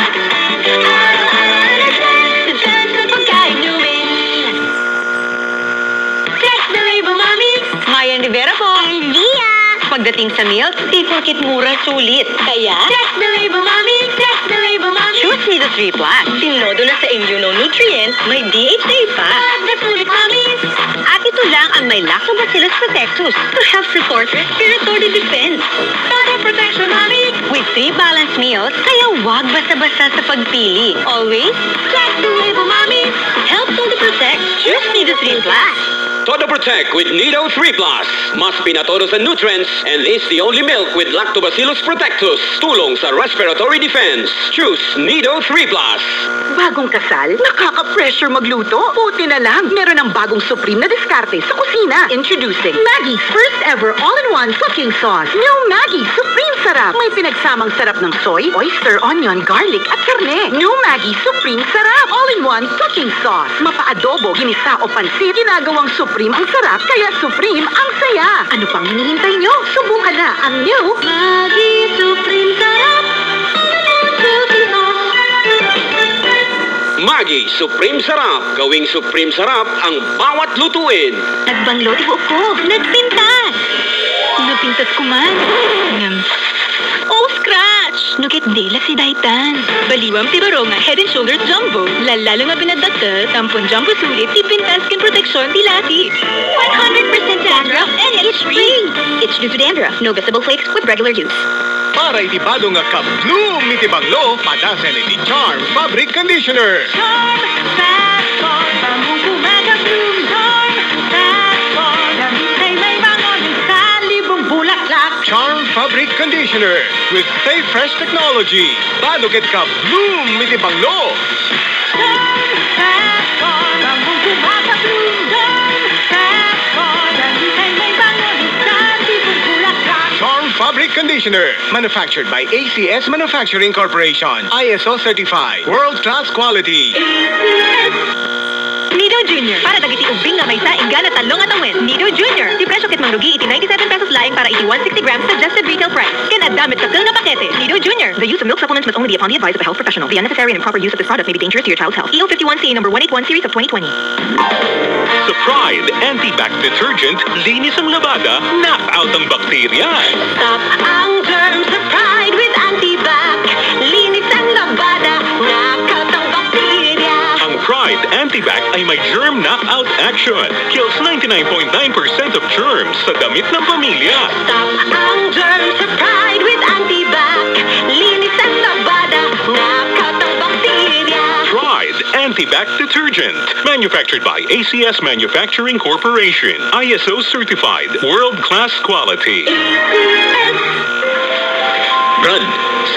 Araw-araw Energen, sa pagkain lumin. Ellen Rivera po. And Gia! Pagdating sa milk, di porkit mura, sulit. Kaya, Track the label, mommy! Track the label, mommy! choose Nido 3 Plus. Tinodo na sa immunonutrients, may DHA pa. The sulit, mommy! At ito lang ang may Lactobacillus protectus to help support respiratory defense. Body protection, mommy! With 3 balanced meals, kaya wag basta-basta sa pagpili. Always, Track the label, mommy! help Todo Protect. Choose Nido 3 Plus. Todo Protect with Nido 3 Plus. Mas pinatodo sa nutrients and is the only milk with Lactobacillus protectus. Tulong sa respiratory defense. Choose Nido 3 Plus. Bagong kasal? Nakaka-pressure magluto? Buti na lang, meron ng bagong supreme na diskarte sa kusina. Introducing Maggie's first ever all-in-one cooking sauce. New Maggie Supreme Sarap. May pinagsamang sarap ng soy, oyster, onion, garlic at karne. New Maggie Supreme Sarap. All-in-one cooking sauce. Mapa-adobo, ginisa o pansit. Ginagawang supreme ang sarap, kaya supreme ang saya. Ano pang hinihintay nyo? Subukan na ang new Maggie Supreme Sarap! Cooking sauce! Maggie Supreme Sarap. Gawing Supreme Sarap ang bawat lutuin. Nagbanglo ti buhok ko. Nagpintas. Napintas ko man. Oh, scratch! Nukit dela si Daitan. Baliwang ti Baronga Head and Shoulders Jumbo. Lalalo nga binadagta, tampon jumbo sulit, ti pintas kin proteksyon ti lati. 100% dandruff and it's free! It's due to dandruff. No visible flakes with regular use. Para itibado nga ka-bloom iti banglo, padasan iti Charm Fabric Conditioner. Charm, fast corn, bambong pumaga bloom, charm, fast corn, damit ay may bangon, sa libong bulaklak. Charm Fabric Conditioner with Stay Fresh technology. Badugit ka-bloom iti banglo. Charm, fast corn, bambong pumaga bloom, charm, fast corn, damit ay may bangon, sa libong bulaklak. Charm Fabric Conditioner, manufactured by ACS Manufacturing Corporation. ISO certified. World-class quality. Nido Junior. Para dagiti ubing nga may saing gana talong at awin. Nido Junior. Di presyo kit mangrugi iti 97 pesos laing para iti 160 grams suggested retail price. Can add damit sa nga pakete. Nido Junior. The use of milk supplements must only be upon the advice of a health professional. The unnecessary and improper use of this product may be dangerous to your child's health. EO 51CA number 181 series of 2020. Sa Pride Anti-Bac Detergent, linis ang labada, knock out ang bakterya. Stop ang germs sa Pride with Antibac. Linis ang labada, knockout ang bakterya. Ang Pride Anti-Bac ay may germ knockout action. Kills 99.9% of germs sa damit ng pamilya. Stop ang germs sa Pride with Antibac. Linis ang labada, knockout ang bakterya. Pride Anti-Bac Detergent. Manufactured by ACS Manufacturing Corporation. ISO certified. World-class quality. Brad,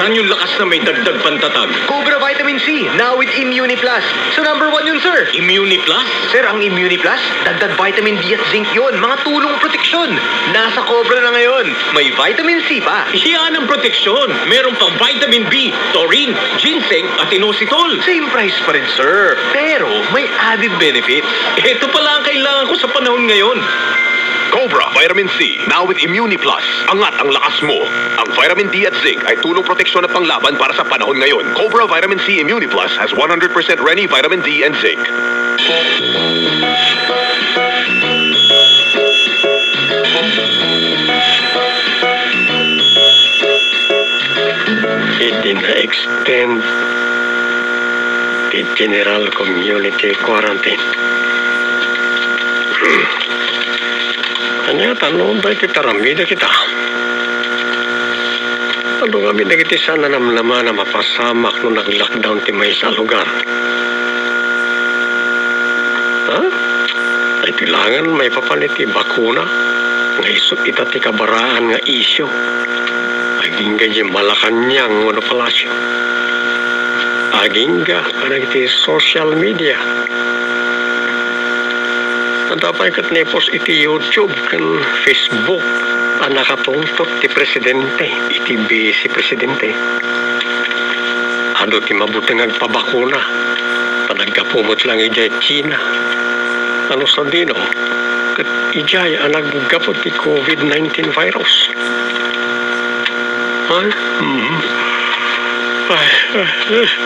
saan yung lakas na may dagdag pantatag? Cobra Vitamin C, now with Immuni Plus. So number 1 yun, sir. Immuni Plus? Sir, ang Immuni Plus, dagdag vitamin D at zinc yun. Mga tulong proteksyon. Nasa Cobra na ngayon. May vitamin C pa. Yan ang proteksyon. Meron pang vitamin B, taurine, ginseng at inositol. Same price pa rin, sir. Pero may added benefits. Ito pala ang kailangan ko sa panahon ngayon. Cobra Vitamin C, now with Immuni Plus. Angat ang lakas mo. Ang vitamin D at zinc ay tulong proteksyon at panglaban para sa panahon ngayon. Cobra Vitamin C Immuni Plus has 100% Reni vitamin D and zinc. Extend the general community quarantine. Kanya tanong ba iti taramida kita? Ano kami nagiti sana namnaman na mapasamak nung nag-lockdown ti may sa lugar? Ha? Ay kailangan may papalit ti bakuna nga iso ita ti kabaraan nga isyo. Aging ka di Malacanang ano palasyo. Aging ka kanag ti social media. Nadapay kat nepos iti YouTube kan Facebook ang nakatungtot ti presidente, iti vice presidente. Ado ti mabuti nagpabakuna, panagkapumot lang ijay China. Ano sa dino, kat ijay ang naggapot ti COVID-19 virus. Ay,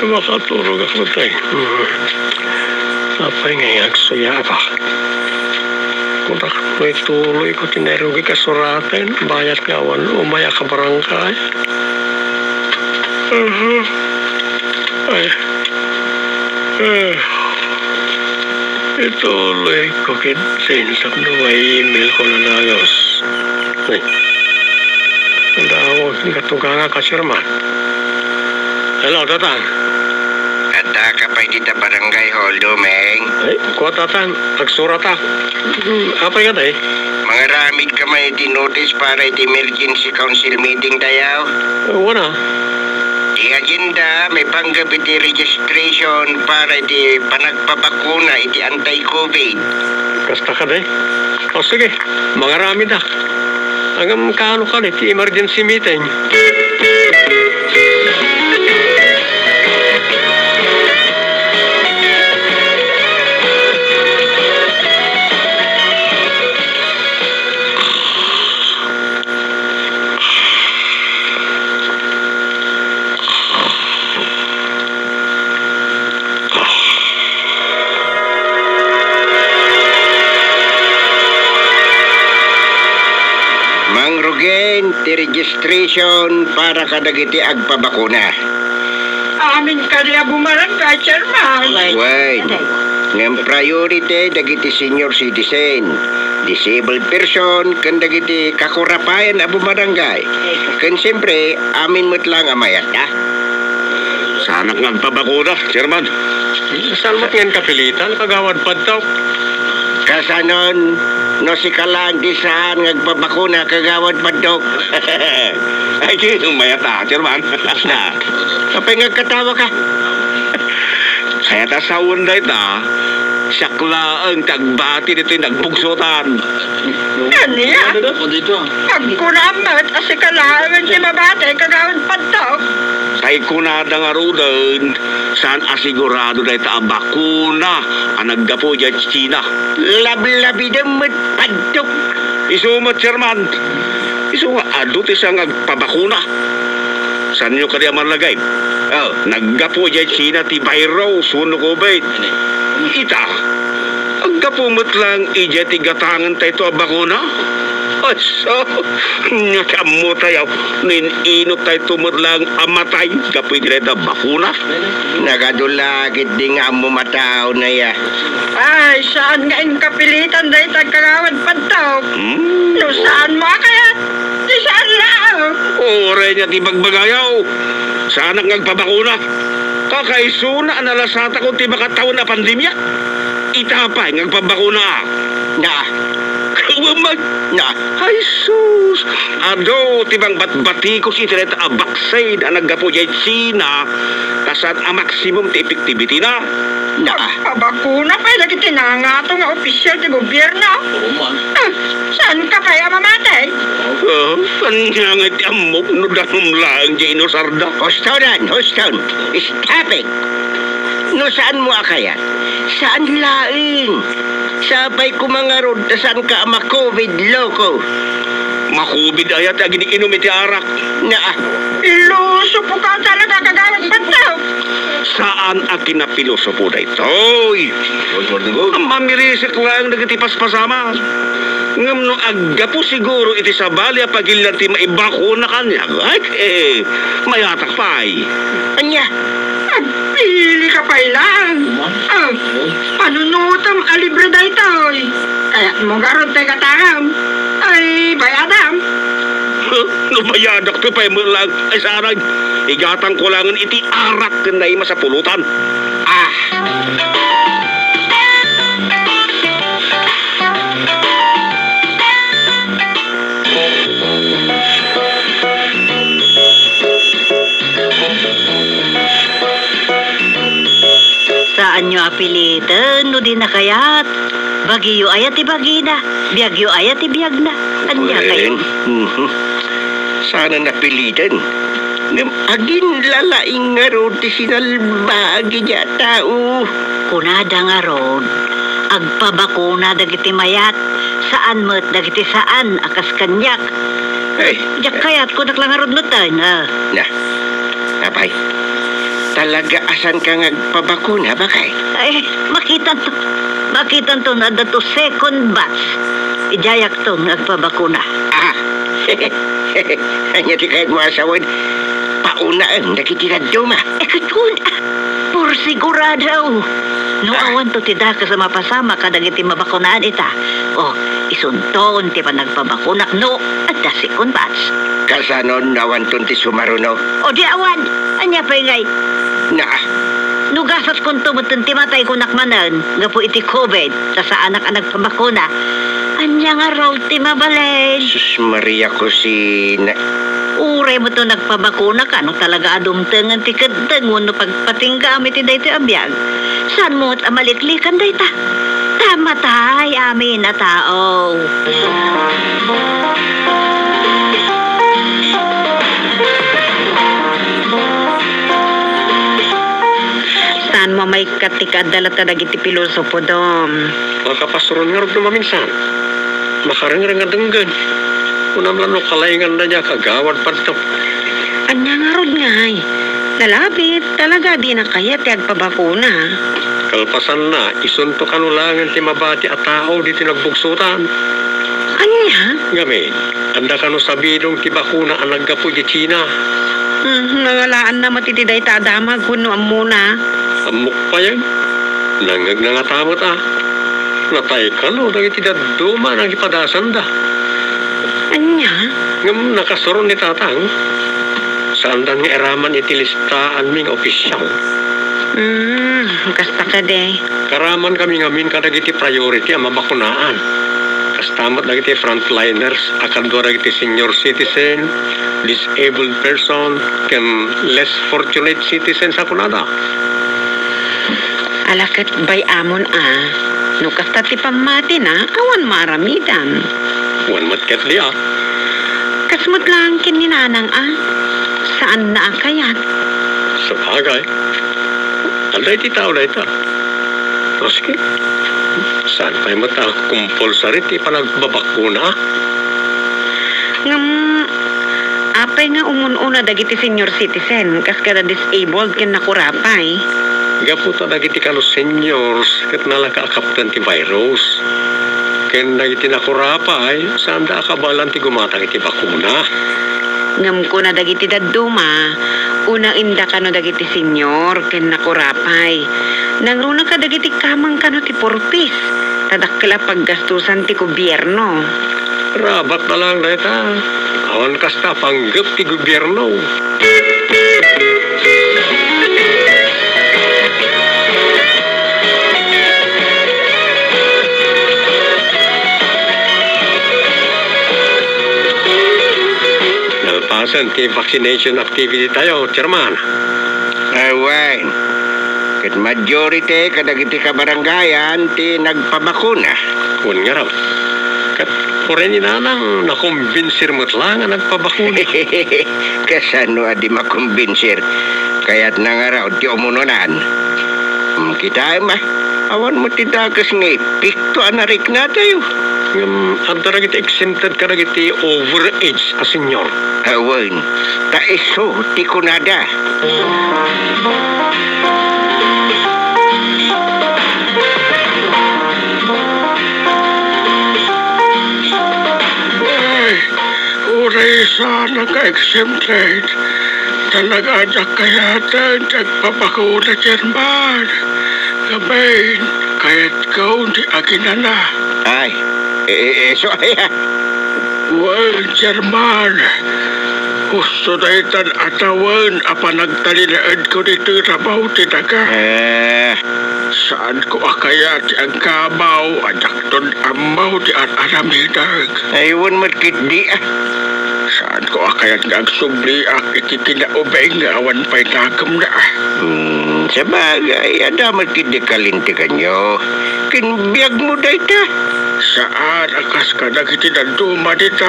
makaturog ako tayo. Apay ngay agsuyabak. Budak, may tuloy ko tinerugi kasuratan, bayat nga walo, umaya ka barangay. Ay. Ituloy ko kit sinsap na may email ko na nagos. Ay. Ang dawag ng katuganga ka, Sherman. Hello, Tatang. Ada ka pa dito barangay hall, Domeng. Ay, kuha Tatang. Agsurat ako. Apa yan eh? Mga ramid ka may dinotice para iti emergency council meeting tayaw. Wala. Di agenda, may panggap iti registration para iti panagpabakuna iti anti-COVID. Kasta ka na eh. O sige, mga ramid na. Hanggang kaano ka iti emergency meeting. Mang Rugen, ti registration para kadagiti agpabakuna. Amin ka niya bumarangay, Chairman. Wait. Ngam priority dagiti senior citizen, disabled person, kan dagiti kakurapayan a bumarangay. Kan siyempre, amin mo't lang amayat na. Sana nga agpabakuna, Chairman. Saan mo't ngayon kapilitan, kagawad pa daw. Kasanon, no si kalang di saan ngagpabakuna kagawad padok. Ay, kino mayata, Chairman. Kapag ngagkatawa ka. Kaya ta sa unday ta, sakla ang tagbati dito yung nagbugsutan. Ano yan? Pagkunamat, asikalaan si mabate, kagawad pantok. Tay kunada nga rudan, saan asigurado na ita ang bakuna ang naggapo dyan sa China. Labi-labi damot padok. Isumat, Chairman. Isumat, adot isang agpabakuna. Saan nyo kaya marlagay? Oh, naggapo dyan China ti virus, suno ko ba? Ita, aggapumat lang ija ti gatangan tayo ito ang bakuna? So, nakamo tayo, ninino tayo tumurlang amatay, kapoy direta bakuna. Nagadulagit di nga mo matao na ya. Ay, saan nga in kapilitan dahil tagkagawad pantok? No, saan mo kaya? Di saan lang? Ore niya ti bagbagayaw. Sana ngagpabakuna. Kakaisuna ang nalasata kung ti makataon na pandemya. Itapay ngagpabakuna. Na. Kawamag. Na. Ay sus. Ado tibang batbati ko si Tireta abaksay na naggapo dyan China. Kasad ang maximum ti effectivity na. Na. Pabakuna pa lagi tinangato nga opisyal ti gobyerno. Saan ka kaya mamatay? Kanyang iti amok no danum lang dyan no sarda. Hostonan. Stop it. No saan mo akayat? Saan laing? Sabay ko mga rod, saan ka ma-COVID, loko? Ma-COVID ayat, agin inom iti arak. Na, iluso po ka talaga kagawad pantok. Saan ang kinapiloso po na ito? Mamirisik lang nagatipas pasama. Ngam no agga po siguro iti sa balya pagilan ti maibako na kanya. Ay, mayatak pa ay. Anya? Pili ka pa ilang. Panunutam alibre da ito'y. Kaya mo garot tayo katangam. Ay, bayadam. No bayadak to pa mo lang. Ay sarag, igatang ko langan iti arak kanay masapulutan. Saan nyo apilitan? No di na kayat. Bagiyo ayat ti bagina. Biyagyo ayat ti biyag na. Anya kayo? Sana napilitan. Agin lalaing nga rod ti sinalbagi niya tao. Kunada nga rod. Agpabakuna dagiti mayat. Saan mo't dagiti saan akas kanyak. Ay. Diyak kayat ko naklangarod no tayo na. Na. Apay. Talaga asan ka nagpabakuna ba kay? Ay, makitan to na dato second batch. Ijayak to nagpabakuna. Hanya di kahit mo asawan, paunaan nakitirad duma. Katun, por sigurado. No awan to tidak ka sa mapasama kadang iti mabakunaan ita. Isunton ti pa nagpabakuna. No, at the second batch. Kasanon awan ton ti sumaruno. Di awan, anya pa ngay. Nugasat kung tumutun ti matay ko nakmanan. Nga po iti COVID, sa anak ang nagpabakuna. Anya nga raw ti mabalay. Sus Maria ko si... Ure mo to nagpabakuna ka, no talaga adumtengan ti kadang no pagpatinggamit ti dayti abiyag. San mo't amaliklikan dayta? Tamatay amin na tao. Saan mo may katikad dala dagiti pilosopo dom? Makapasuron nga rin maminsan. Makaring-ring nga denggan. Unam lang no kalaingan na niya kagawad pa ito. Anya nga rod nga ay. Nalapit, talaga di na kaya ti agpabakuna. Kalpasan na, isunto kanulangan ti mabati at tao di tinagbugsutan. Anya? Ngamin, anda ka no sabidong ti bakuna ang naggapo di China. Nangalaan na matitiday tadamag kuno amuna. Amok pa yan. Nangag na nga tamot Natay ka no, nagiti daduma nang ipadasan da. Anya? Ngam nakasoron ni tatang. Saan dan nga eraman itilistaan ming opisyal. Kasta ka de. Karaman kami ngamin kadagiti priority ang mabakunaan. Kastamat dagiti frontliners, akan doon dagiti senior citizen, disabled person, ken less fortunate citizen sa kunada. Alakat bay amon no kasta ti pamati na, awan maramidan. Wan matket di Kasmut lang kininanang saan na kayat? Sa bagay. Alday ti tao na ito. Roski, saan pa'y mata compulsory ti panagbabakuna? Apay nga umununa dagiti senior citizen, kas kada disabled ken nakurapay. Gaputa dagiti kano seniors, kat nalakaakaptan ti virus. Ken dagiti nakurapay, saan da akabalan ti gumatang iti bakuna? Ngam ko na dagiti daduma, unang inda kano dagiti senior, ken nakurapay. Nangruna ka dagiti kamang kano ti purpis, tadakla paggastusan ti gobyerno. Rabat na lang na ita. Awan kasta panggap ti gobyerno. Nalpasan ti vaccination activity tayo, Chairman. Awan. Kat majority kadagiti kabarangayan ti nagpabakuna. Kun nga raw. Kat kuren inanang nakumbinsir mo't lang ang nagpabakuna. Kasano adi makumbinsir. Kaya't nangaraw ti umununan. Kita awan mo ti dagas nga ipikto anarik na tayo. Anta iti exempted ka iti overage a senyor. Awan, taiso ti kunada. Uray sana ka-exempted. Talaga na kayatan nagpapakuna Jerman. Gabain, kaya't kaun di aginana. Ay, so ay Well, Jerman. Gusto na itan atawan apa nagtalilaan ko dito rabaw ti daga. Saan ko akaya ti ang kabaw adak ton amaw ti aramidag. Aywan matkit di Saan ko akayat nga agsubli iti kinaubay nga awan pa'y nagam na. Sa bagay, ada matkit di kalintikan nyo. Kinbiyag mo da ita. Saan akas ka nagiti nanduma dita.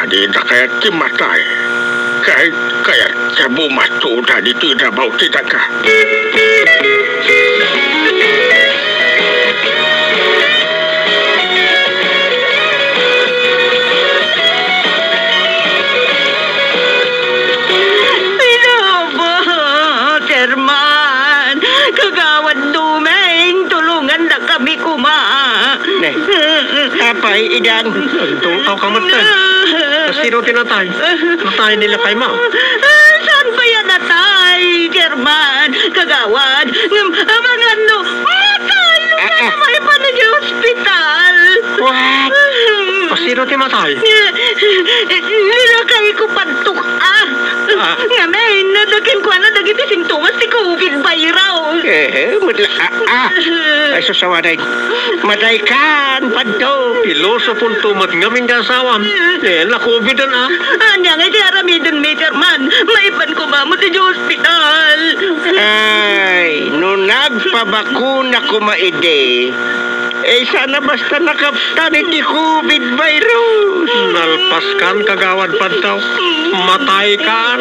Adi na kaya't timatay. Kahit kaya't sa bumatuda dito nabaw tita ka. Jerman! Apay, igang. Tungtaw ka matay. Sino tinatay? Natay nila kay Mao. Saan ba yan natay, German? Kagawad? Mga ano? Matay! May pa na hospital. What? Sino timatay? Nilakay ko pantok Nga may nadagin ko na dagiti sintomas ti COVID virus. Ay, susawaday. Maday kan, padto. Piloso punto matngaming kasawam. Nakobidan Anya nga di aramidon, German. Maipan ko ba mo sa hospital? Ay, nung nagpabakuna ko maide, sana basta nakaptan hindi COVID virus. Nalpaskan kagawad pantaw. Matay kan.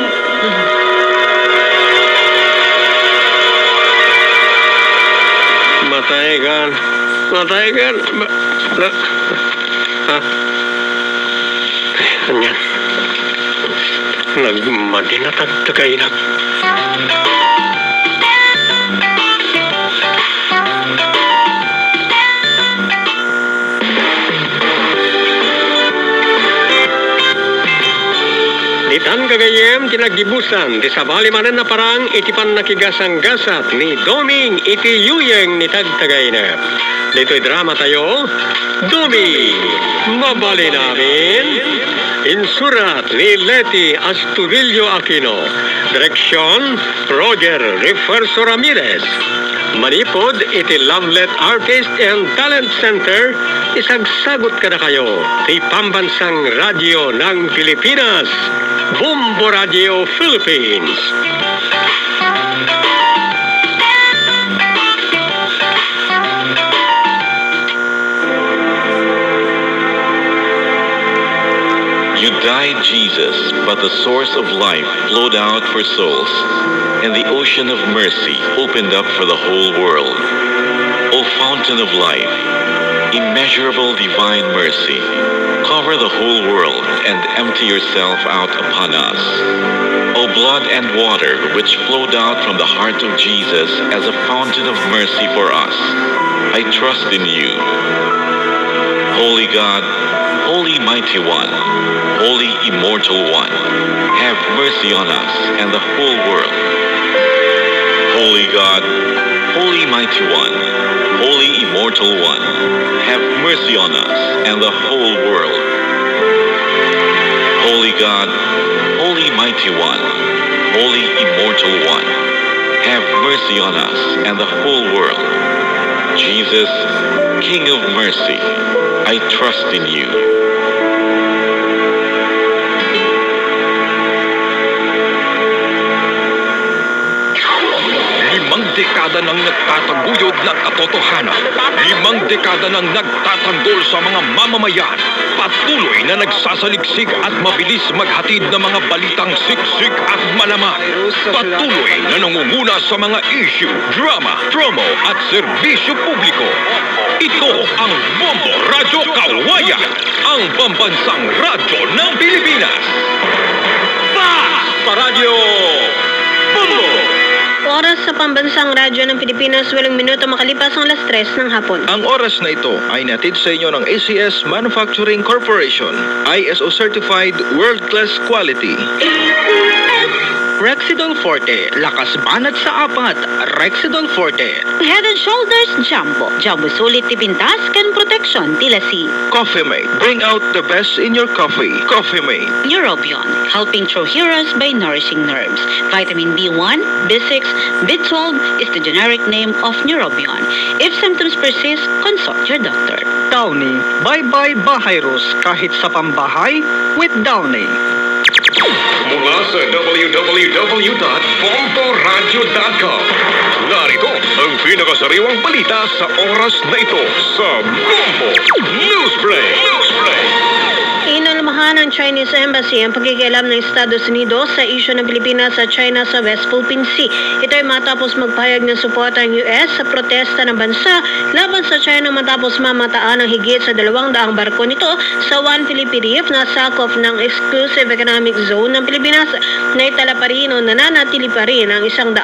Matay kan. Matay kan. Anya. Nagmadinatag tagainag. Ditan kagayem tinagibusan di sabali manan na parang itipan nakigasang-gasat ni Doming iti yuyeng ni tagtagay na. Dito'y drama tayo, Doming, mabali namin. Insurat ni Leti Astudillo Aquino. Direksyon, Roger Referso Ramirez. Manipod iti Lovelet Artist and Talent Center, isagsagot ka na kayo ti Pambansang Radyo ng Pilipinas, Bombo Radio Philippines. You died, Jesus, but the source of life flowed out for souls, and the ocean of mercy opened up for the whole world. O fountain of life, immeasurable divine mercy, cover the whole world and empty yourself out upon us. O blood and water which flowed out from the heart of Jesus as a fountain of mercy for us, I trust in you. Holy God, Holy Mighty One, Holy Immortal One, have mercy on us and the whole world. Holy God, Holy Mighty One, Holy Immortal One, have mercy on us and the whole world. Holy God, Holy Mighty One, Holy Immortal One, have mercy on us and the whole world. Jesus, King of mercy, I trust in you. Limang dekada nang nagtataguyod ng katotohanan. 5 dekada nang nagtatanggol sa mga mamamayan. Patuloy na nagsasaliksik at mabilis maghatid ng mga balitang siksik at malaman. Patuloy na nangunguna sa mga issue, drama, promo at serbisyo publiko. Ito ang Bombo Radyo Kawayan, ang pambansang radyo ng Pilipinas. Sa Radyo Bombo! Oras sa Pambansang Radyo ng Pilipinas, 8 minuto makalipas ang 3:00 ng hapon. Ang oras na ito ay natid sa inyo ng ACS Manufacturing Corporation, ISO Certified World-Class Quality. Rexidol Forte, lakas banat sa apat. Rexidol Forte. Head and Shoulders Jumbo. Jumbo sulit tipintas kan protection tilasi. Coffee Mate, bring out the best in your coffee. Coffee Mate. Neurobion, helping throw heroes by nourishing nerves. Vitamin B1, B6, B12 is the generic name of Neurobion. If symptoms persist, consult your doctor. Downy, bye-bye Bahayrus kahit sa pambahay with Downy. Mula sa www.bomboradio.com. Narito ang pinakasariwang balita sa oras na ito sa Bombo News Break. Inalmahan ng Chinese Embassy ang pagkikialam ng Estados Unidos sa isyu ng Pilipinas at China sa West Philippine Sea. Ito ay matapos magpahayag ng suporta ng US sa protesta ng bansa laban sa China matapos mamataan ng higit sa 200 barko nito sa One Philippine Reef na sakop ng Exclusive Economic Zone ng Pilipinas. Naitala pa rin o nananatili pa rin ang 183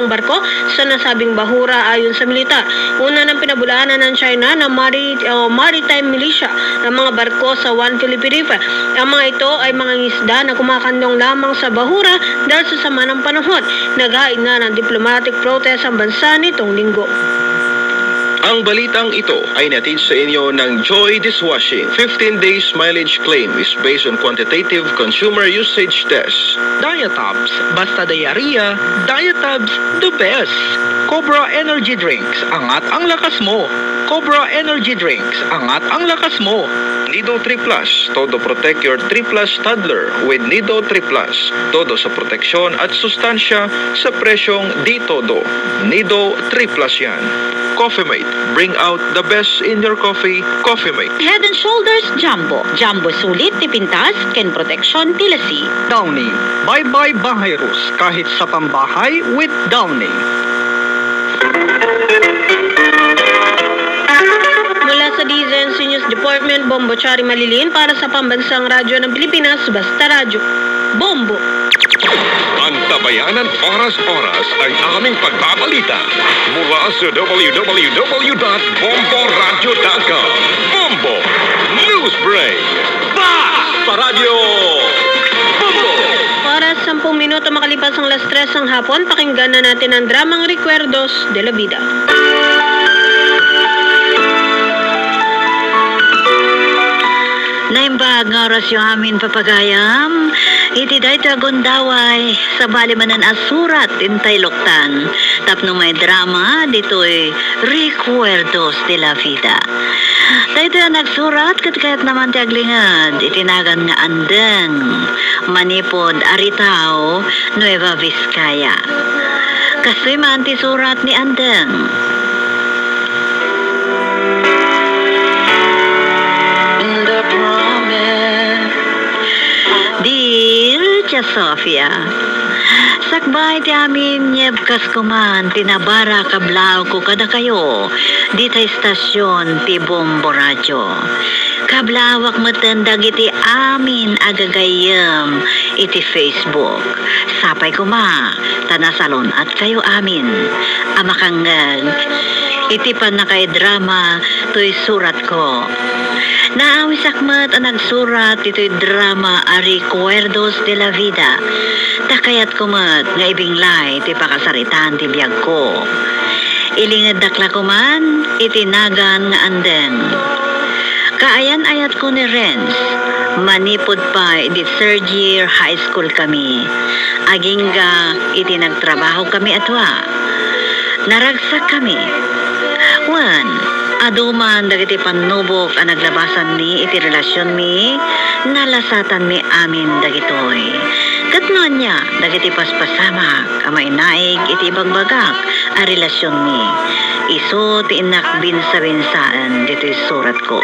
barko sa nasabing bahura ayon sa militar. Una ng pinabulaanan ng China na maritime militia ng mga barko sa One Philippine Reef. Ang mga ito ay mga isda na kumakandong lamang sa bahura dahil sa sama ng panahon. Naghain na ng diplomatic protest ang bansa nitong linggo. Ang balitang ito ay natin sa inyo ng Joy Dishwashing. 15 days mileage claim is based on quantitative consumer usage test. Diatabs, basta diarrhea, Diatabs the best. Cobra Energy Drinks, angat ang lakas mo. Cobra Energy Drinks, angat ang lakas mo. Nido 3 Plus, todo protect your 3 Plus toddler with Nido 3 Plus. Todo sa proteksyon at sustansya sa presyong di todo. Nido 3 Plus yan. Coffee Mate, bring out the best in your coffee. Coffee Mate. Head and Shoulders Jumbo. Jumbo sulit, tipintas, ken protection tilasi. Downy, bye-bye Bahayrus, kahit sa pambahay with Downy. Mula sa DZNC News Department, Bombo Chari Malilin para sa Pambansang Radyo ng Pilipinas, Basta Radyo. Bombo! Ang tabayanan oras-oras ay aming pagbabalita mula sa www.bomboradio.com. Bombo News Break. Pa Radyo Bombo. Oras 10 minuto makalipas ang alas 3 ng hapon, pakinggan na natin ang dramang Recuerdos de la Vida. Naimbag nga oras yung amin papagayam, iti dahi agondaway sa balimanan asurat intay loktan. Tapno may drama, dito'y Recuerdos de la Vida. Dahito yung nagsurat, katkayat naman ti aglingad, itinagan nga andeng, Manipod, Aritao, Nueva Vizcaya. Kasto'y man ti surat ni andeng. Dear Tia Sofia, sakbay ti amin nyebkas kuman tinabara kablaw ko kada kayo di ta istasyon ti Bombo Radyo. Kablawak matendag iti amin agagayam iti Facebook. Sapay kuma tanasalon at kayo amin amakangag iti pan na kay drama to'y surat ko. Naawis akmat ang nagsurat ito'y drama a Recuerdos de la Vida. Takayat kumat nga ibinglay ti pakasaritan ti biyag ko. Ilingad dakla kuman itinagan nga andeng. Kaayan-ayat ko ni Renz. Manipod pa iti 3rd year high school kami. Agingga iti nagtrabaho kami atwa. Naragsak kami. Aduman dagiti panubok ang naglabasan mi iti relasyon mi, nalasatan mi amin dagitoy. Katnoan niya dagiti paspasamak, amay naig iti bagbagak a relasyon mi. Iso ti inak binsa-binsaan dito'y surat ko.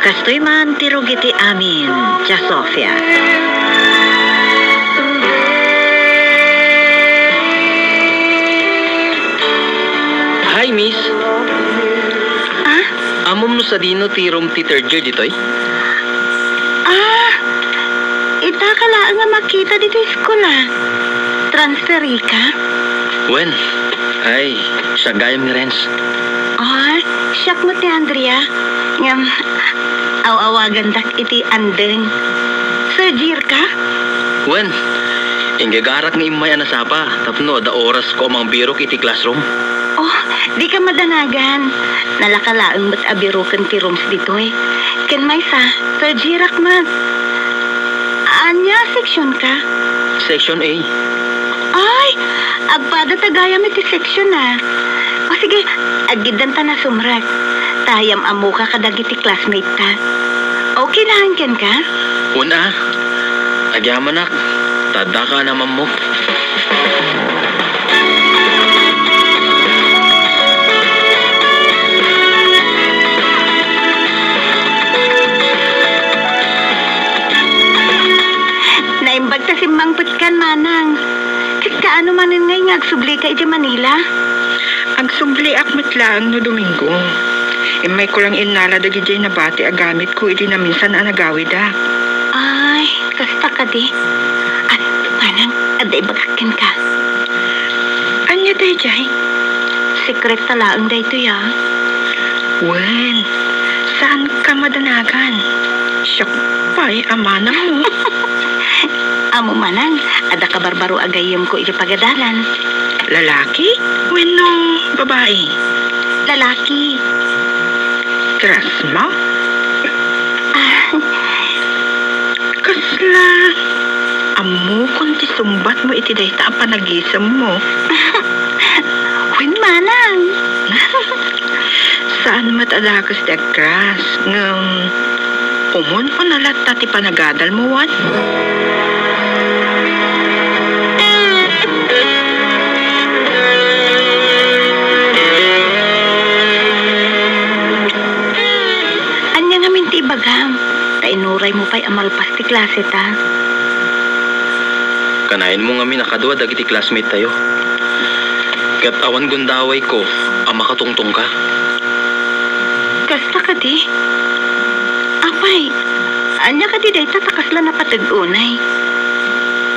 Kastoy man tirog iti amin, Tia Sofia. Hi, Miss. Amom no sa dino ti room ti 3rd year ditoy? Ita kala nga makita dito school Transferi ka? Wen, ay, siya gayam ni Renz. Siyak mo ti Andrea. Ngam, awawagan dak iti andeng. Third year ka? Wen, inggagarak nga imay anasapa, tapno da oras ko mang birok iti classroom. Di ka madanagan. Nalakalaang ba't abirukan ti rooms dito Ken may sa, third year akmat. Anya, section ka? Section A. Ay, agpada tagayam iti section O sige, agidan ta na sumrak. Tayam amo ka kadag iti classmate ta. Okay lang ken ka? Una, agyamanak, tada ka naman mo. Kaano manin ngay nga agsubli ka iti Manila? Agsubli akmet lang no Domingo. May ko lang inala dagiti na bati agamit ko iti na minsan anagawi da. Ay, kasta ka di. At manang, aday bagakin ka. Anya day jay? Sekret talaang day to ya. Wen, saan ka madanagan? Siyak pa'y amanang mo. Amo manang, ada ka barbaro agayem ko iti pagadalan. Lalaki? Weno, babae? Lalaki. Krasma? Kasla, amo kung ti sumbat mo iti dayta ang panagisam mo. Wen manang. Saan matadakas ti agkras? Ngam, umon o nalata ti panagadal mo, wan? Anya nga minti bagam. Tainuray mo pa'y amalpas ti klase ta. Kanain mo nga minakadwa dagiti classmate tayo. Kat awan gundaway ko, ang makatungtong ka. Kasta ka di. Apay, anya ka di day tatakasla na patag-unay.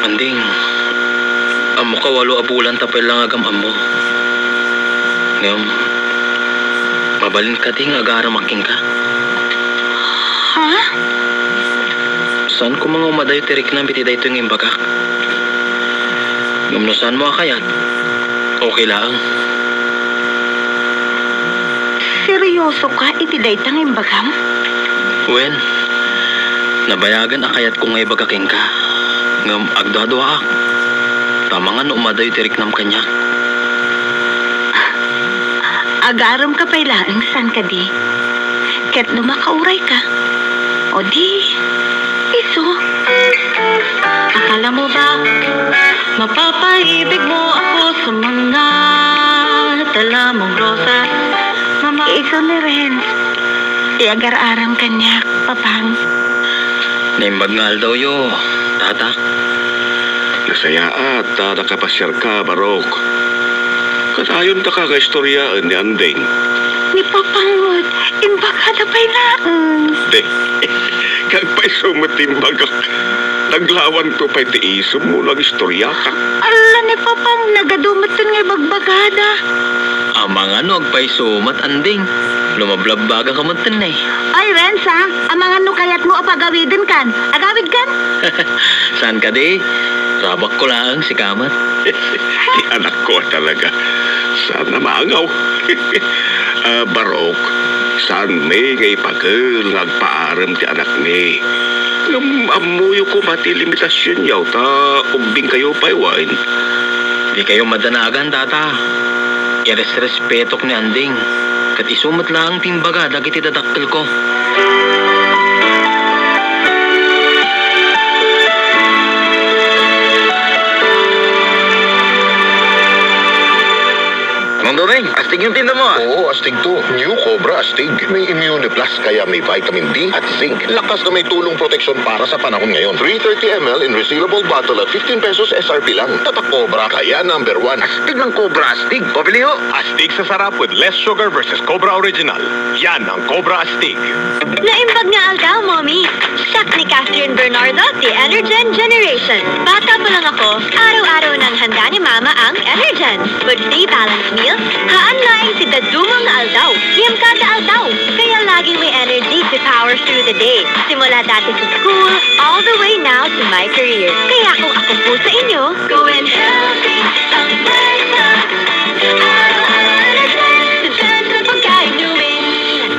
Anding, amo ka walo abulan tapay lang agam amo. Ngam, mabalin ka ding agaramaking ka. Ha? Saan ko mga umadayo tirik na biti dayto yung imbagak? Ngam no saan mo akayat? Okay lang. Seryoso ka iti day tang imbagam? Wen, nabayagan akayat ko ngay bagaking ka. Ngam agdadwa ak. Tamangan umadayo tirik nam kanya. Agaram ka pa'y laang san ka di. Ket lumakauray ka. O di, iso. Akala mo ba, mapapaibig mo ako sa mga tala mong rosas? Iso ni Ren. Iagar-aram kanya, papang. Naimbag nga daw yo, tata. Nasaya at nakapasyar ka, Barok. Katayon ta ka ka-istoryaan ni Anding. Ni Papangod, imbagada pa'y laang. De, kagpa'y sumatimbag ka. Naglawan ko pa'y tiisom mo lang istorya ka. Ala ni Papang, nagadumatan ngay bagbagada. Amang ano agpay sumat anding. Lumablabbaga ka mo eh. Ay, Rensa, amang ano kayat mo apagawidin kan? Agawid kan? Saan ka di? Rabak ko lang si Kamat. Di anak ko talaga. Sana maangaw. Barok, saan may ngay pagil nagpaaram ti anak ni. Amuyo ko mati limitasyon yaw ta umbing kayo pa'y wine. Di kayo madanagan, tata. Iresrespetok ni anding. Kat isumat lang timbaga dagiti dadakkel ko. Mang Doming, astig yung tinda mo ah. Oo, astig to. New Cobra Astig. May Immune Plus kaya may vitamin D at zinc. Lakas na may tulong proteksyon para sa panahon ngayon. 330 ml in resealable bottle at 15 pesos SRP lang. Tatak Cobra kaya #1. Astig ng Cobra Astig. Pabili ho. Astig sa sarap with less sugar versus Cobra Original. Yan ang Cobra Astig. Naimbag nga aldaw, Mommy. Siyak ni Catherine Bernardo, the Energen Generation. Bata pa lang ako, araw-araw nang handa ni Mama ang Energen. With 3 balanced meals, haanlaing si Dadumang na aldaw. Hiyam kada aldaw. Kaya laging may energy to power through the day. Simula dati sa school, all the way now to my career. Kaya kung ako po sa inyo, go and healthy ang bata. Araw-araw Energen, sa pagkain inumin.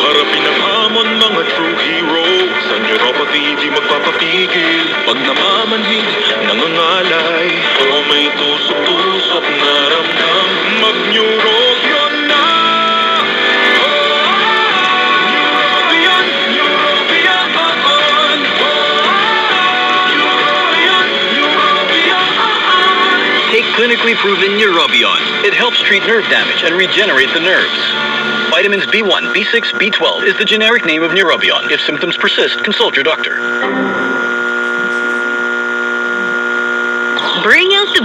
Harapin ang hamon mga true hero. Sa neuropathy di magpapapigil. Pag namamanhid, nangangalay. O may tusok-tusok na ramdam. Mag-neurobion na. Neurobion, Neurobion on. Neurobion, Neurobion on. Take clinically proven Neurobion. It helps treat nerve damage and regenerate the nerves. Vitamins B1, B6, B12 is the generic name of Neurobion. If symptoms persist, consult your doctor.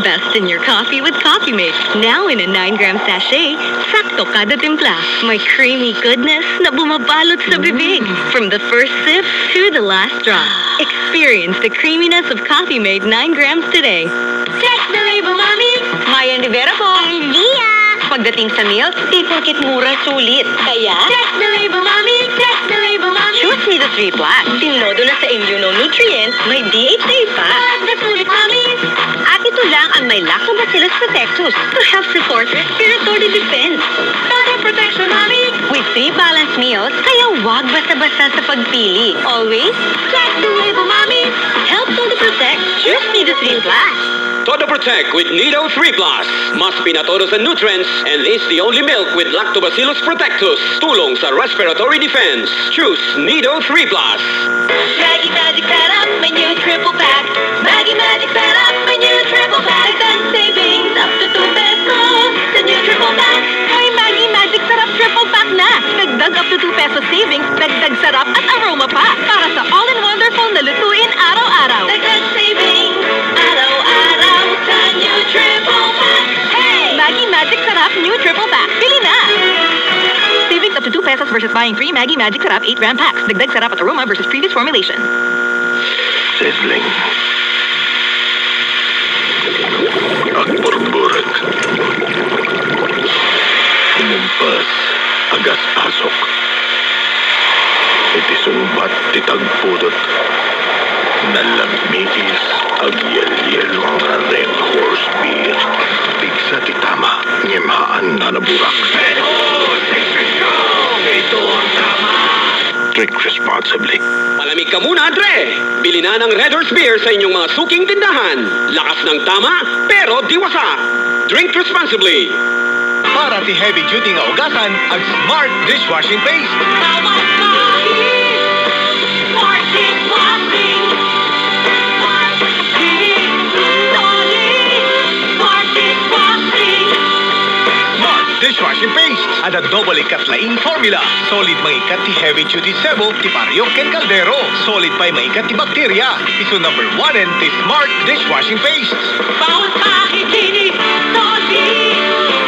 best in your coffee with Coffee Mate. Now in a 9-gram sachet, sakto kada timpla. May creamy goodness na bumabalot sa bibig. From the first sip to the last drop. Experience the creaminess of Coffee Mate 9 grams today. Check the label, Mommy! Mayan Rivera po. Dia! Pagdating sa meals, di porkit mura sulit. Kaya, Check the label, Mommy! Check the label, Mommy! choose Nido 3 Plus. Tinlodo na sa immunonutrients, may DHA pa. Nasulit, Mommy! At ito lang ang may Lactobacillus protectus to help support respiratory defense. Total protection, Mommy! With 3 balanced meals, kaya wag basta-basta sa pagpili. Always, Check the label, Mommy! help to protect. Choose Nido 3 Plus. Todo Protect with Nido 3 Plus. Mas pinatodos and nutrients and is the only milk with Lactobacillus protectus. Tulong sa respiratory defense. Choose Nido 3 Plus. Maggie Magic Setup, my new triple pack. Maggie Magic Setup, my new triple pack. Then savings up to 2 pesos. The new triple pack. May Maggie Magic Sarap Triple Pack na. Dagdag up to 2 pesos savings, dagdag sarap at aroma pa. Para sa all-in-wonderful na lutuin araw-araw. Dagdag savings, araw-araw sa new triple pack. Hey! Maggie Magic Sarap New Triple Pack. Bili na! Savings up to 2 pesos versus buying 3 Maggie Magic Sarap 8-gram packs. Dagdag sarap at aroma versus previous formulation. Sizzling. At burburak. Inumpas. Agas asok. Itisumbat titagpudot. Nalagmigis ag yel-yelo nga red horse beer. Bigsa titama. Ngimhaan na naburak. Ito ang tama. Drink responsibly. Malamig ka muna, Dre! Bili na ng Red Horse Beer sa inyong mga suking tindahan. Lakas ng tama, pero diwasa. Drink responsibly. Para ti heavy-duty nga ugasan, ang Smart Dishwashing Paste. Smart dishwashing. Smart dishwashing. Smart Dishwashing Paste. Ada double ikat-laing formula. Solid mangikat ti heavy-duty sebo, ti pariok ken kaldero. Solid pa'y mangikat ti bakterya. Iso number 1 and ti Smart Dishwashing Paste. Bawat pakikinig, solid.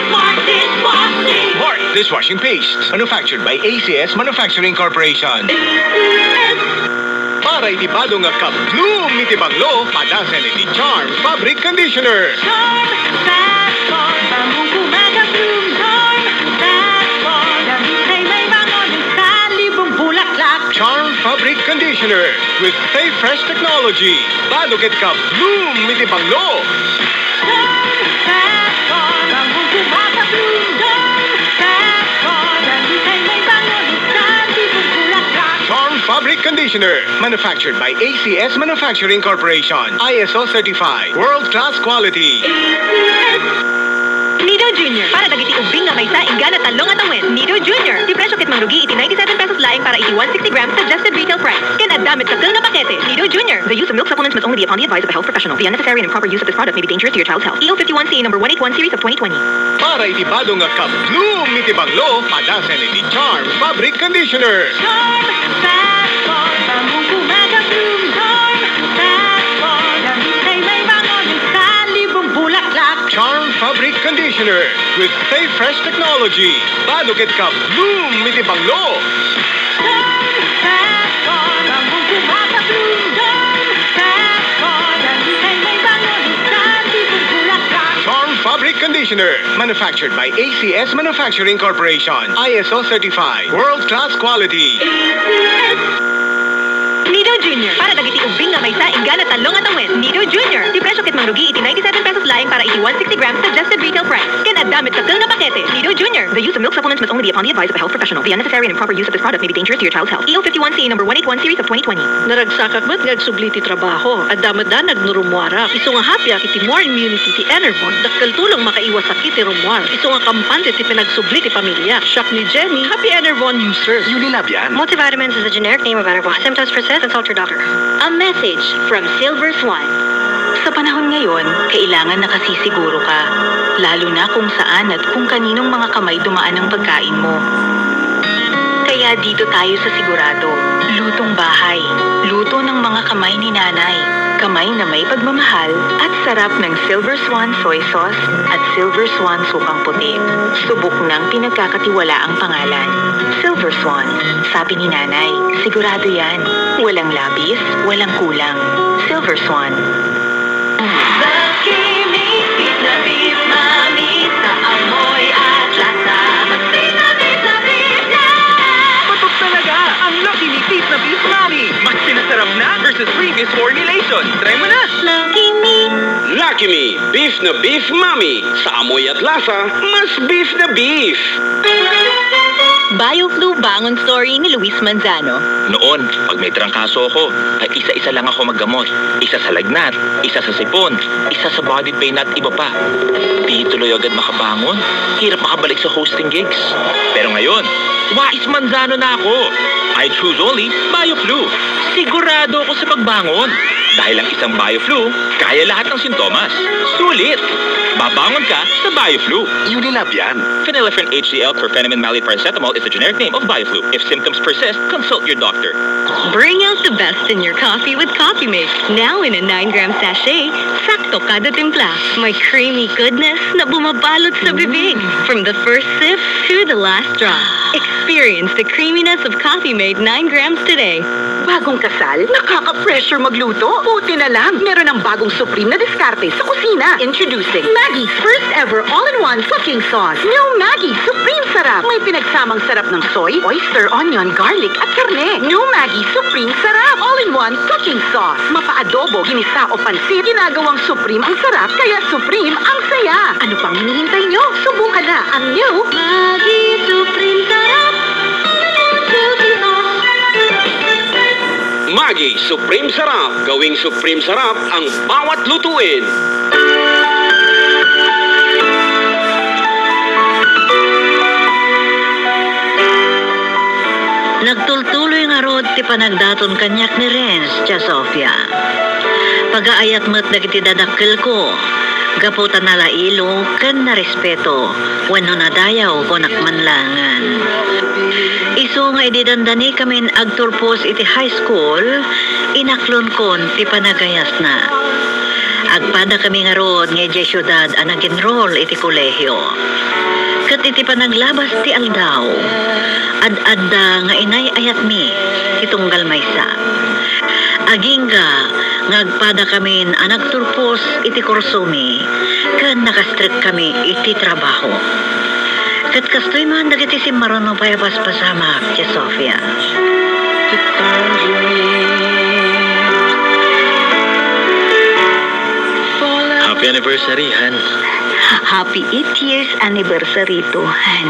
Smart dishwashing. Smart Dishwashing Paste. Manufactured by ACS Manufacturing Corporation. Para itibado nga ka-bloom iti banglo, padasan iti Charm Fabric Conditioner. Charm, fast form, bambong kumagabloom. Charm, fast form, dahil may bangon ng kalibong bulaklak. Charm Fabric Conditioner with Stay Fresh Technology. Balugit ka-bloom iti banglo. Charm, fast form, bambong kumagabloom. Charm, fast form, dahil may bangon ng kalibong bulaklak. Charm Fabric Conditioner. Manufactured by ACS Manufacturing Corporation. ISO certified. World-class quality. Nido Junior. Para dagiti ubing nga may sa inggan at talong at awin. Nido Junior. Di presyo kit mangrugi iti 97 pesos laing para iti 160 grams suggested retail price. Can add damit sa na pakete. Nido Junior. The use of milk supplements must only be upon the advice of a health professional. The unnecessary and improper use of this product may be dangerous to your child's health. EO 51CA number 181 series of 2020. Para itibado nga ka-bloom iti banglo, padasan iti Charm Fabric Conditioner. Charm, fast form, bambong kumagabloom. Charm, fast form, dahil may bangon ng kalibong bulaklak. Charm Fabric Conditioner with Stay Fresh Technology. Balugit ka-bloom iti banglo. Charm, fast form, bambong kumagabloom. Charm, fast form, dahil may bangon ng kalibong bulaklak. Charm Fabric Conditioner. Manufactured by ACS Manufacturing Corporation. ISO certified. World-class quality. Nido Junior. Para dagiti ubing nga may sa inggan at talong at awin. Nido Junior. Di presyo kit mangrugi iti 97 pesos laing para iti 160 grams suggested retail price. Can add damit sa na pakete. Nido Junior. The use of milk supplements must only be upon the advice of a health professional. The unnecessary and improper use of this product may be dangerous to your child's health. EO 51CA number 181 series of 2020. Naragsakak ba't nagsubliti trabaho at damat na nagnurumwara. Iso nga hapya kiti more immunity ti Enervon dakkel tulong makaiwas sakit ti rumwar. Iso nga kampante ti pinagsubli ti pamilya. Shock ni Jenny, happy Enervon users. Unilabian. Multivitamins is a generic name of Enervon. Symptoms persist, consult your doctor. A message from Silver Swan. Sa panahon ngayon, kailangan nakasisiguro ka. Lalo na kung saan at kung kaninong mga kamay dumaan ang pagkain mo. Kaya dito tayo sa sigurado. Lutong bahay. Luto ng mga kamay ni nanay. kamay na may pagmamahal at sarap ng Silver Swan soy sauce at Silver Swan sukang puti. Subok ng pinagkakatiwalaang pangalan. Silver Swan, sabi ni nanay, sigurado yan. Walang labis, walang kulang. Silver Swan. Patok talaga ang Lucky Me Beef na Beef Mami. Mas sinasarap na versus previous formulation. Try mo na. Lucky Me, beef na beef mami. Sa amoy at lasa, mas beef na beef. BioFlu Bangon Story ni Luis Manzano. Noon, pag may trangkaso ako, ay isa-isa lang ako maggamot. Isa sa lagnat, isa sa sipon, isa sa body pain at iba pa. Di tuloy agad makabangon. Hirap makabalik sa hosting gigs. Pero ngayon, wais Manzano na ako. I choose only BioFlu. Sigurado ako sa pagbangon. Dahil ang isang BioFlu, kaya lahat ng sintomas. Sulit! Babangon ka sa BioFlu. Unilab yan. Phenylephrine HCl chlorpheniramine maleate paracetamol is the generic name of BioFlu. If symptoms persist, consult your doctor. Bring out the best in your coffee with Coffee Mate. Now in a 9-gram sachet, sakto kada timpla. May creamy goodness na bumabalot sa bibig. From the first sip to the last drop. Experience the creaminess of Coffee Mate 9 grams today. Bagong kasal? Nakaka-pressure magluto? Buti na lang. Meron ng bagong supreme na diskarte sa kusina. Introducing Maggie's first ever all-in-one cooking sauce. New Maggie Supreme Sarap. May pinagsamang sarap ng soy, oyster, onion, garlic at karne. New Maggie Supreme Sarap. All-in-one cooking sauce. Mapa-adobo, ginisa o pansit. Ginagawang supreme ang sarap, kaya supreme ang saya. Ano pang hinihintay nyo? Subukan na ang new Maggie Supreme Sarap. Maggi Supreme Sarap. Gawing Supreme Sarap ang bawat lutuin. Nagtultuloy nga rod ti panagdaton kanyak ni Renz, Tia Sofia. Pag-aayat mo't dagiti dadakkel ko, gaputan na lailo, kan na respeto, wano nadayaw ko nakmanlangan. Iso nga ididandani kamin agturpos iti high school, inaklon kon ti panagayas na. Agpada kami nga rod nga iti syudad ang nag-enroll iti kolehyo. Kat iti panaglabas ti aldaw, ad-adda nga inay ayat mi, itunggal maysa. Agingga, ngagpada kami anak turpos iti kursumi, kan nakastrip kami iti trabaho. Kat kastoy man dagiti si Marano payabas pasamak, Tia Sofia. Happy anniversary, Han. Happy 8 years anniversary to, Han.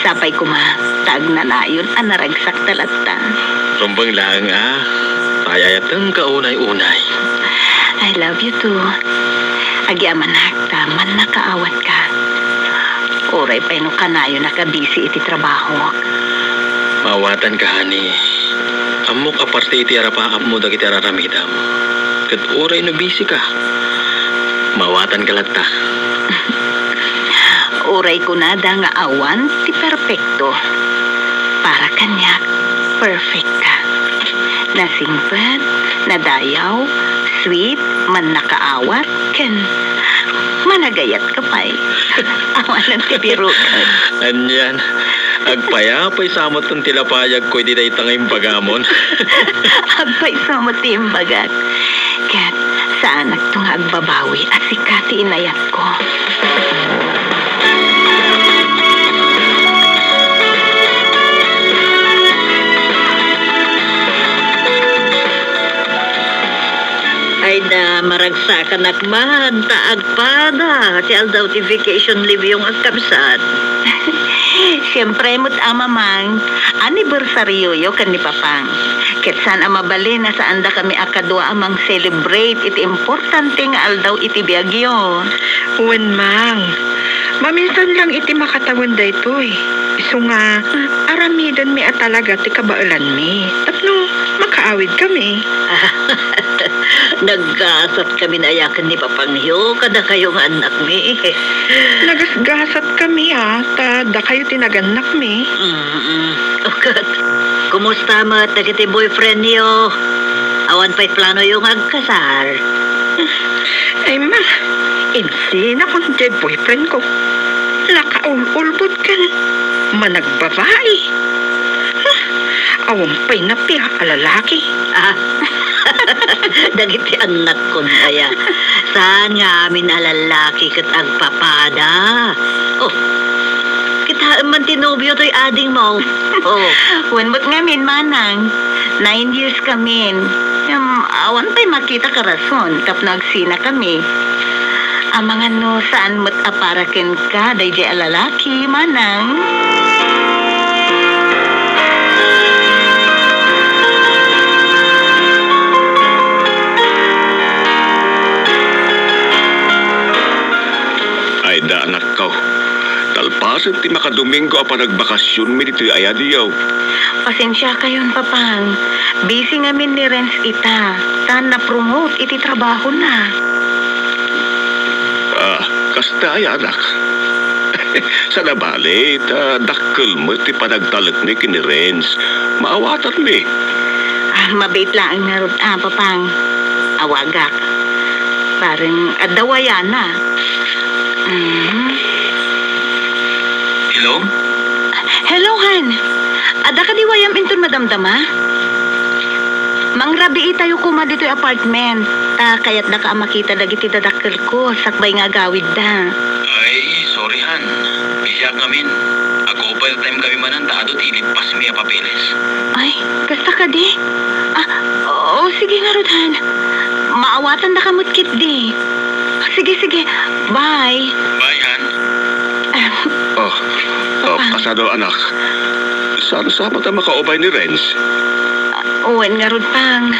Sapay kuma, tag na nayon ang naragsak talata. Rumbang lang, Payayatang kaunay-unay. I love you too. Agyaman nakta, man nakaawat ka. Oray pa ino kanayo nakabisi iti trabaho. Mawatan ka, Hani. Amok aparte iti arapakap mo dagiti araramidam. Kat oray no busy ka. Mawatan ka lagta. Oray ko na da nga awan ti perfecto. Para kanya, perfect ka. Nasingpad, nadayaw, sweet, man nakaawat, ken managayat ka pa'y. Awanan ti biro ka. Anyan. Agpayapay samot ng tilapayag ko di day tangayong pagamon. Agpay samot ti imbagat. Kat, saan nagtung agbabawi at sikati inayat ko. Ay da, maragsakan akman, taagpada. Ti aldaw ti vacation leave yung agkabsat. Siyempre, mo't amamang, anibersaryo yo kan ni Papang. Ketsan amabali na saan da kami akadwa amang celebrate iti importante nga aldaw iti biagyo. Wen, Mang. Maminsan lang iti makatawan da ito eh. Iso nga, aramidan mi at talaga ti kabailan mi. Tapno, makaawid kami. Naggasat kami na ayakan ni Papangyo, kada kayo nga anak mi. Nagasgasat kami da kayo tinaganak mi. Okat, kumusta mo at nagiti boyfriend niyo? Awan pa'y plano yung agkasar. Ay ma, insin akong jay boyfriend ko. Lakaul-ulbot kan. Managbabae. Awan pa'y napiha alalaki. Dagiti anak ko kaya. Saan nga amin alalaki kat agpapada? Oh, kita man tinubyo to'y ading mo. Oh, Wanbot ngamin, manang. 9 years kami. Awan pa'y makita ka rason, tap nagsina kami. Ang mga no, saan mo't aparakin ka, day di alalaki, manang. Ay da anak ko. Talpasan ti makadomingo apa nagbakasyon mi dito'y ayadiyaw. Pasensya kayon, papang. Busy ngamin ni Renz ita. Saan na-promote, iti trabaho na. Kasta ay anak. Sa nabali, dakkel mo ti panagtalak ni kini Renz. Maawatan mi. Mabait lang ang narod, papang. Awagak. Parang adawaya na. Hello? Hello, Han. Ada ka diwayam inton madamdama? Mangrabi tayo kuma dito'y apartment. Kaya't na ka makita dagiti dadakkel ko. Sakbay nga gawid da. Ay, sorry Han. Bisyak ngamin. Ako pa yung time kami manandado, tilipas mi papeles. Ay, kasta ka di? Oo, sige nga, Rodhan. Maawatan na kamot kit di. Sige. Bye. Bye, Han. Pasado anak. Saan sa mata makaubay ni Renz? Uwan nga, Rodpang.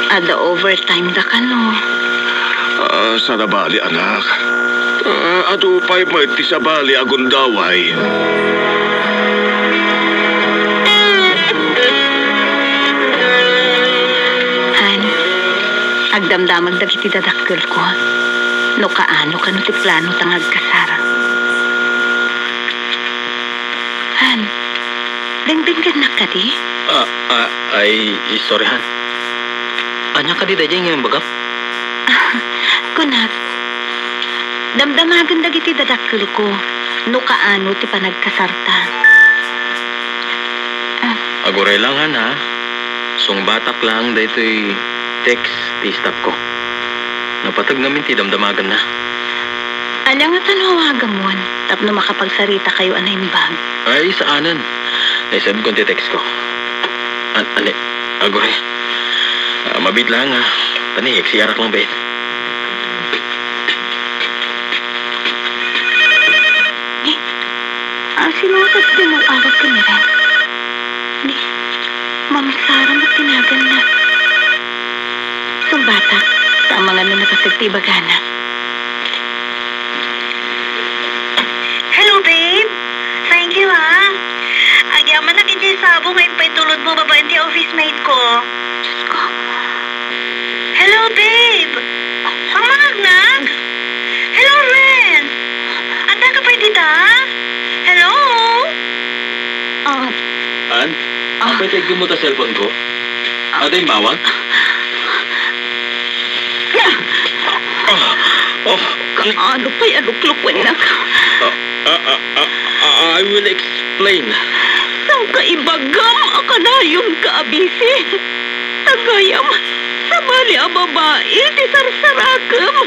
Ada overtime da ka, no? Sa nabali anak. Ado pa'y may tisabali agundaway. Han, agdamdamag dagiti dadakkel ko. No kaano ka no ti plano tangag kasara. Han, dengdeng na ka di? Ay, sorry Han. Anya ka di dayang yung bagap? Kunat, damdamagan dagiti dadakkel ko. No kaano ti panagkasarta. Aguray lang Han ha. Sungbatak lang daytoy text ti stop ko. Napatag namin ti damdamagan na. Anya nga tanawagam mo, tapno makapagsarita kayo anay bag. Ay, saanan? Naisab ko ti text ko. Ani, aguray. Mabit lang ha. Tani, siyarak lang bet. Sinukat din ang awag ko na rin. Di, Mami Sara magtinagan na. Sumbata, sa mga nakasagtibagana. Hello, babe. Thank you, ha? Agyaman na kinjay sabo ngayon pa'y tulod mo babae ti office mate ko. Diyos ko. Hello, babe. Hamag. Hello, Ren. Anda ka pa dita? Hello? An? Apay tayo mo ta cellphone ko? Aday mawag? Ano pa'y aluklukwan na ka? I will explain. Saan ka ibagam akadayong kaabisi? Tagayam, sabali ang babae, ti sarsaragam.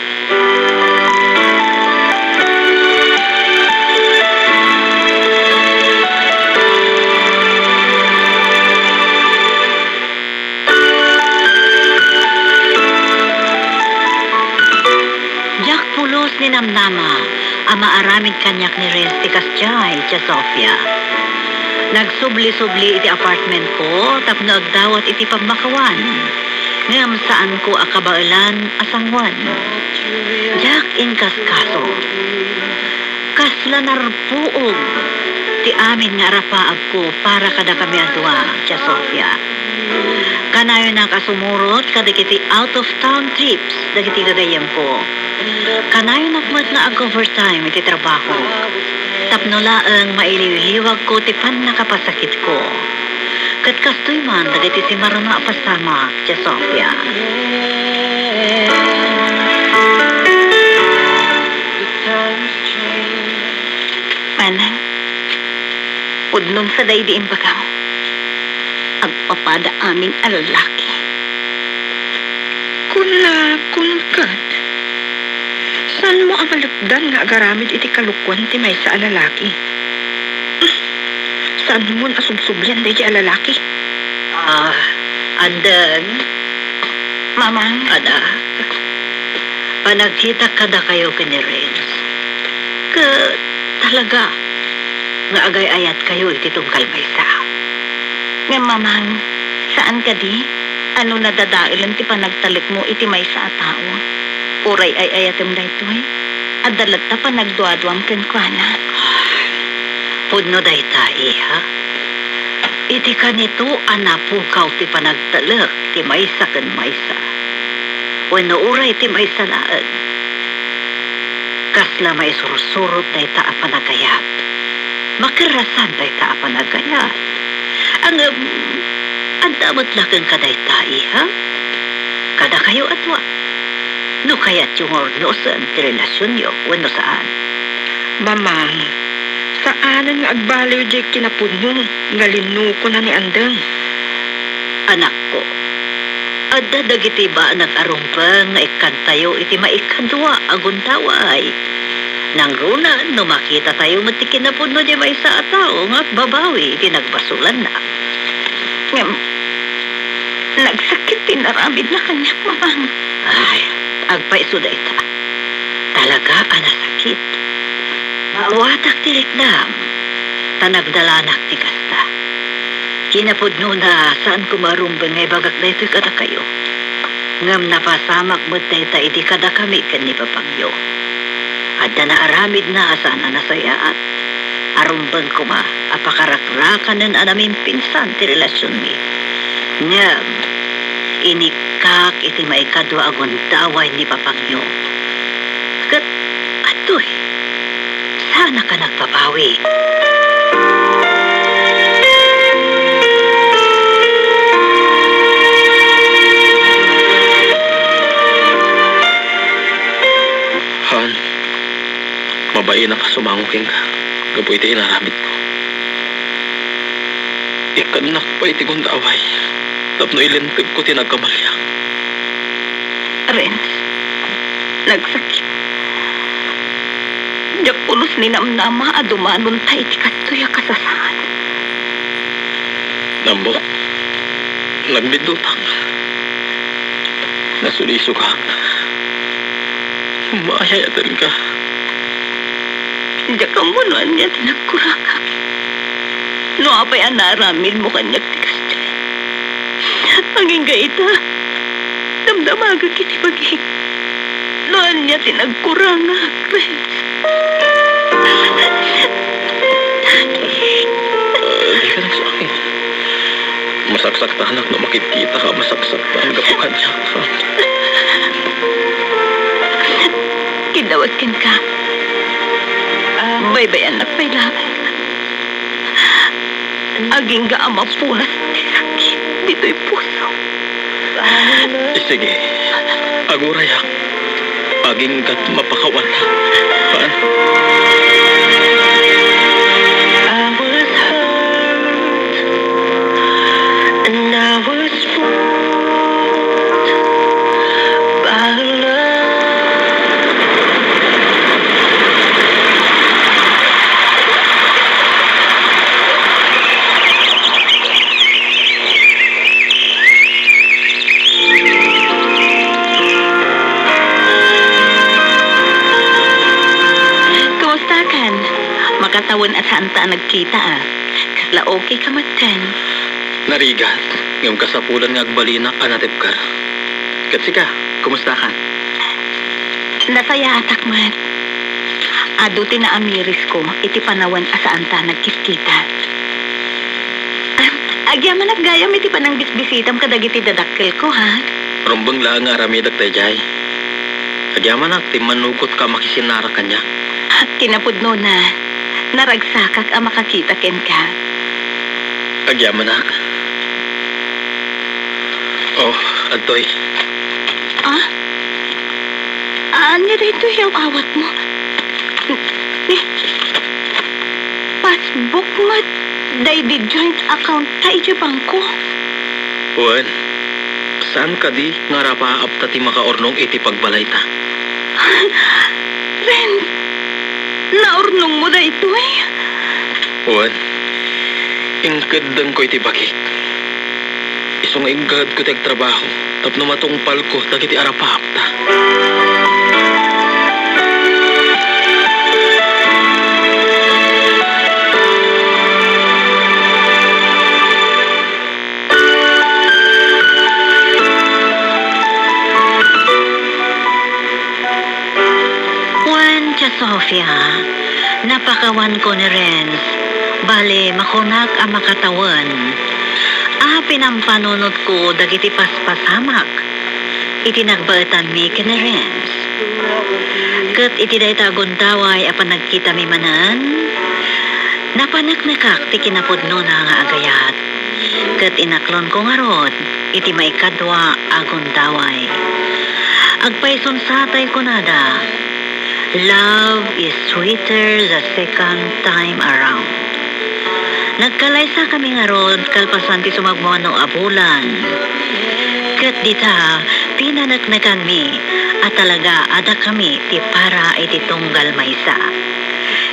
Pulos ni Namnama, ama aramid kanyak ni Renz ti Kasjay, tia Sofia. Nagsubli-subli iti apartment ko, tapno agdawat iti pagmakawan. Ngam saan ko akabailan asangwan. Jak in kaskaso. Kasla narpuog. Ti amin nga rapaag ko para kada kami adwa, tia Sofia. Kanayo na kasumurot kadagiti out of town trips dagiti gagayam ko. Kanayo nakmat na ag-overtime iti trabaho. Tapno laeng maililiwag ko ti pan nakapasakit ko. Kat kastoy man, dagiti si Marana pasama, Tia Sofia. Manang, pudnon sa daydi imbagaw. Agpapada aming alalaki. Kunkat. Saan mo ang malapdan nga agaramid iti kalukwan ti may sa alalaki? Saan mo asubsubyan day alalaki? Adan. Mamang. Ada. Panagkita kada kayo kini Renz. Talaga. Nga agay-ayat kayo iti tungkal maysa. Nga mamang, saan ka di? Ano nadadailan ti panagtalik mo iti may sa tao? Uray ay ayatem da ito eh. At dalat ta pa nagduadwang kenkwana. Pudno da itai, ha? Iti kanito anapukaw ti panagtalik ti maysa ken maysa. Wano uray ti maysa naan. Kasla may sursurot da ita a panagayat. Makirasan da ita a panagayat. Ang damot lakang kaday tayo, ha? Kada kayo atwa. No kaya't yung ornosan ti relasyon nyo, wano saan? Mamang, saan nga agbaliw di kinapudno, nga linuko na ni Andang? Anak ko, adda dagiti ba nag-arumpang nga ikan tayo iti maikadwa aguntaway. Nang runa, no makita tayo matikinapudno di may sa tao nga babawi iti nagbasulan na. Nagsakit tinaramid na kanya, mamang. Ay, agpaiso da ita. Talaga anasakit. Mawatak tilikdam. Tanagdalanak ti kasta. Kinapudno na saan kumarumbang ngay bagak na ito'y kada kayo. Ngam napasamak mo't na ita iti kada kami kan ni Papangyo. Adda na aramid na saan na nasayaat. Arumbang ko ma, apakarakrakan ng anamin pinsan ti relasyon mi. Ngam, inikak iti maikadwa aguntaway ni Papangyo. Kat, atoy, sana ka nagpapawi. Han, mabayi na ka sumanguking ka. Gapo iti inaramid ko. Ikanak pa iti gundaway. Tapno ilintib ko tinagkamalya. Renz, nagsakit. Diyak pulos ni namnama adumanon tayo iti katuya kasasaan. Nambok, nagbidutang. Nasuliso ka. Maayayatan ka. Diyak ang munuan niya tinagkurakak. No apay anaramid mo kanyak tikas dyan. Maging gaita, damdamaga kiti paging. Noan niya tinagkurangak, Renz. Di ka nagsakit. Masaksak ta anak na makikita ka, masaksak ta ang gapuhan niya. Kinawag ka. Bye-bye anak, pailangan. Aging gaama punas ti sakit. Dito'y puso. Sige, aguraya. Aging kat mapakawan. Paan? I was hurt and I was fooled by love. Makatawan at saan ta nagkita Kasla okay ka matan. Narigat, ngayong kasapulan nga agbalina anatip ka. Katsika, kumusta ka? Nasaya atak mat. Ado tinaamiris ko, iti panawan asaan ta nagkiskita. Agyaman naggayam iti panang bisbisitam kadagiti dadakkel ko, ha? Rumbang lang nga ramidag tayo jay. Agyaman na, timanukot ka makisinara kanya. Kinapudno na. Naragsakak ang makakita ken ka. Agyaman na, Oh, Antoy. Ah? Ano dito yung awat mo? Passbook mo, di joint account tayo di bangko. Juan, saan ka di nga rapaap tati makaornong iti pagbalay ta? Ben, naurnong mo da ito eh. Juan, ingkadang ko iti bakit. Isong ingkad ko tag trabaho, tapno matungpal ko tagiti arapaap ta. Sofia, napakawan ko ni Renz. Bale, makunak ang makatawan. Pinampanunod ko dagiti paspasamak. Iti nagbaetan mi kini Renz. Kat iti day tagundaway apan nagkita mi manan. Napanaknakak ti kinapudno na nga agayat. Kat inaklon ko nga rod, iti maikadwa agundaway. Agpayson satay ko nada. Love is sweeter the second time around. Nagkalaysa kami nga rod, kalpasan ti sumagmano abulan. Kat dita, pinanaknakan mi, at talaga ada kami ti para iti tunggal maysa.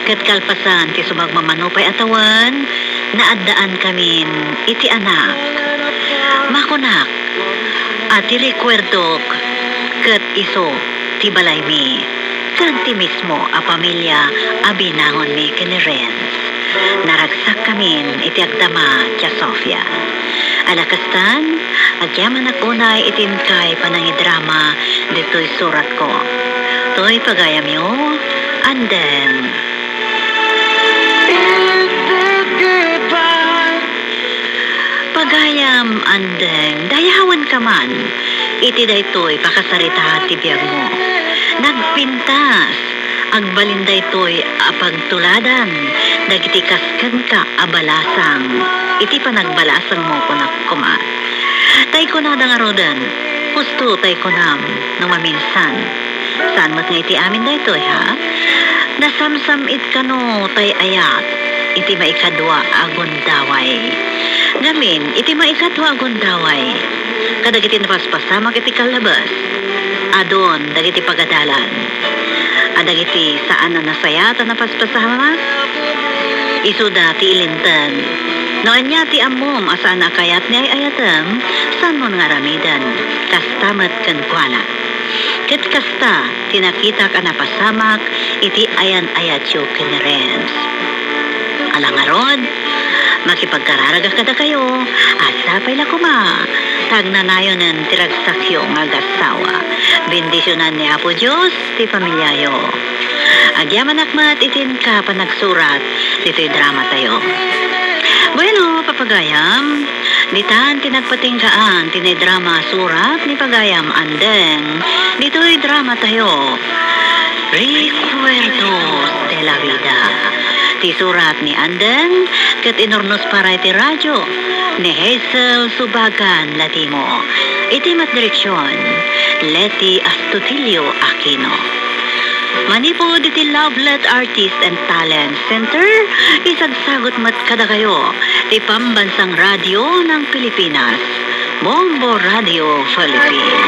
Kat kalpasan ti sumagmamanupay atawan, naaddaan kami iti anak. Makunak, at ti rekwerdok, kat iso ti balay mi. Kanti mismo a pamilya abinangon mi kini Renz. Naragsak kamin iti agdama kya Sofia. Alakastan, agyaman akunay itin kay panangidrama dito'y surat ko. To'y pagayam yo, and then... Pagayam, andeng, dayawan ka man. Iti daytoy pakasaritahan ti biyag mo. Nagpintas, agbalinday to'y apagtuladan, dagiti kaskan ka abalasang, iti panagbalasang mo kuma. Tay ko na nga rodan, gusto tay ko nam, nung maminsan. Saan mat nga iti amin daytoy ha? Nasamsam it kano tay ayat, iti maikadwa agundaway. Gamin, iti maikadwa agundaway. Kadagiti napaspasamak iti kalabas. Adon, dagiti pagadalan. Adagiti saan na nasayata na paspasamak? Isuda ti ilintan. Noan niya ti amom asaan akayat ni ay ayatam, saan mo nga ramidan, kastamat kan kuala. Ket kasta, tinakita ka na pasamak, iti ayan-ayat yu kinirens. Alangarod, makipagkararaga kada kayo, asapay la kuma. Tagnanayon ng tiragsakyo nga gasawa. Bendisyonan ni Apo Diyos, ti pamilyayo. Agyaman akmat itin ka pa nagsurat, dito'y drama tayo. Bueno, papagayam, ditan tinagpatingkaan, tinay drama surat ni pagayam andeng, dito'y drama tayo. Recuerdos de la vida. Ti surat ni andeng, kat inornos para iti radyo, ni Hazel Subagan Latimo. Iti mat direksyon, Leti Astutilio Aquino. Manipod iti Lovelet Artist and Talent Center, isagsagot mat kada kayo, ti pambansang radyo ng Pilipinas, Bombo Radio Philippines.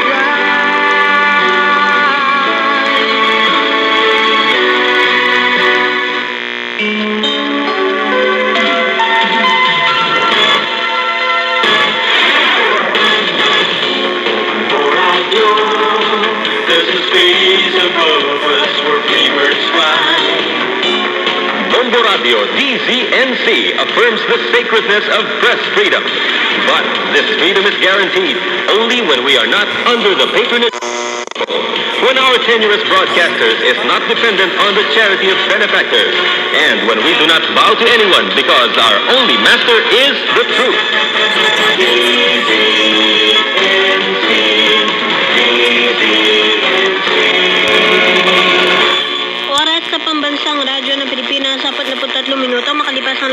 Bombo Radio DZNC affirms the sacredness of press freedom. But this freedom is guaranteed only when we are not under the patronage. When our tenuous broadcasters is not dependent on the charity of benefactors, and when we do not bow to anyone because our only master is the truth. Oras sa pambansang radyo ng Pilipinas, 43 minuto makalipas ang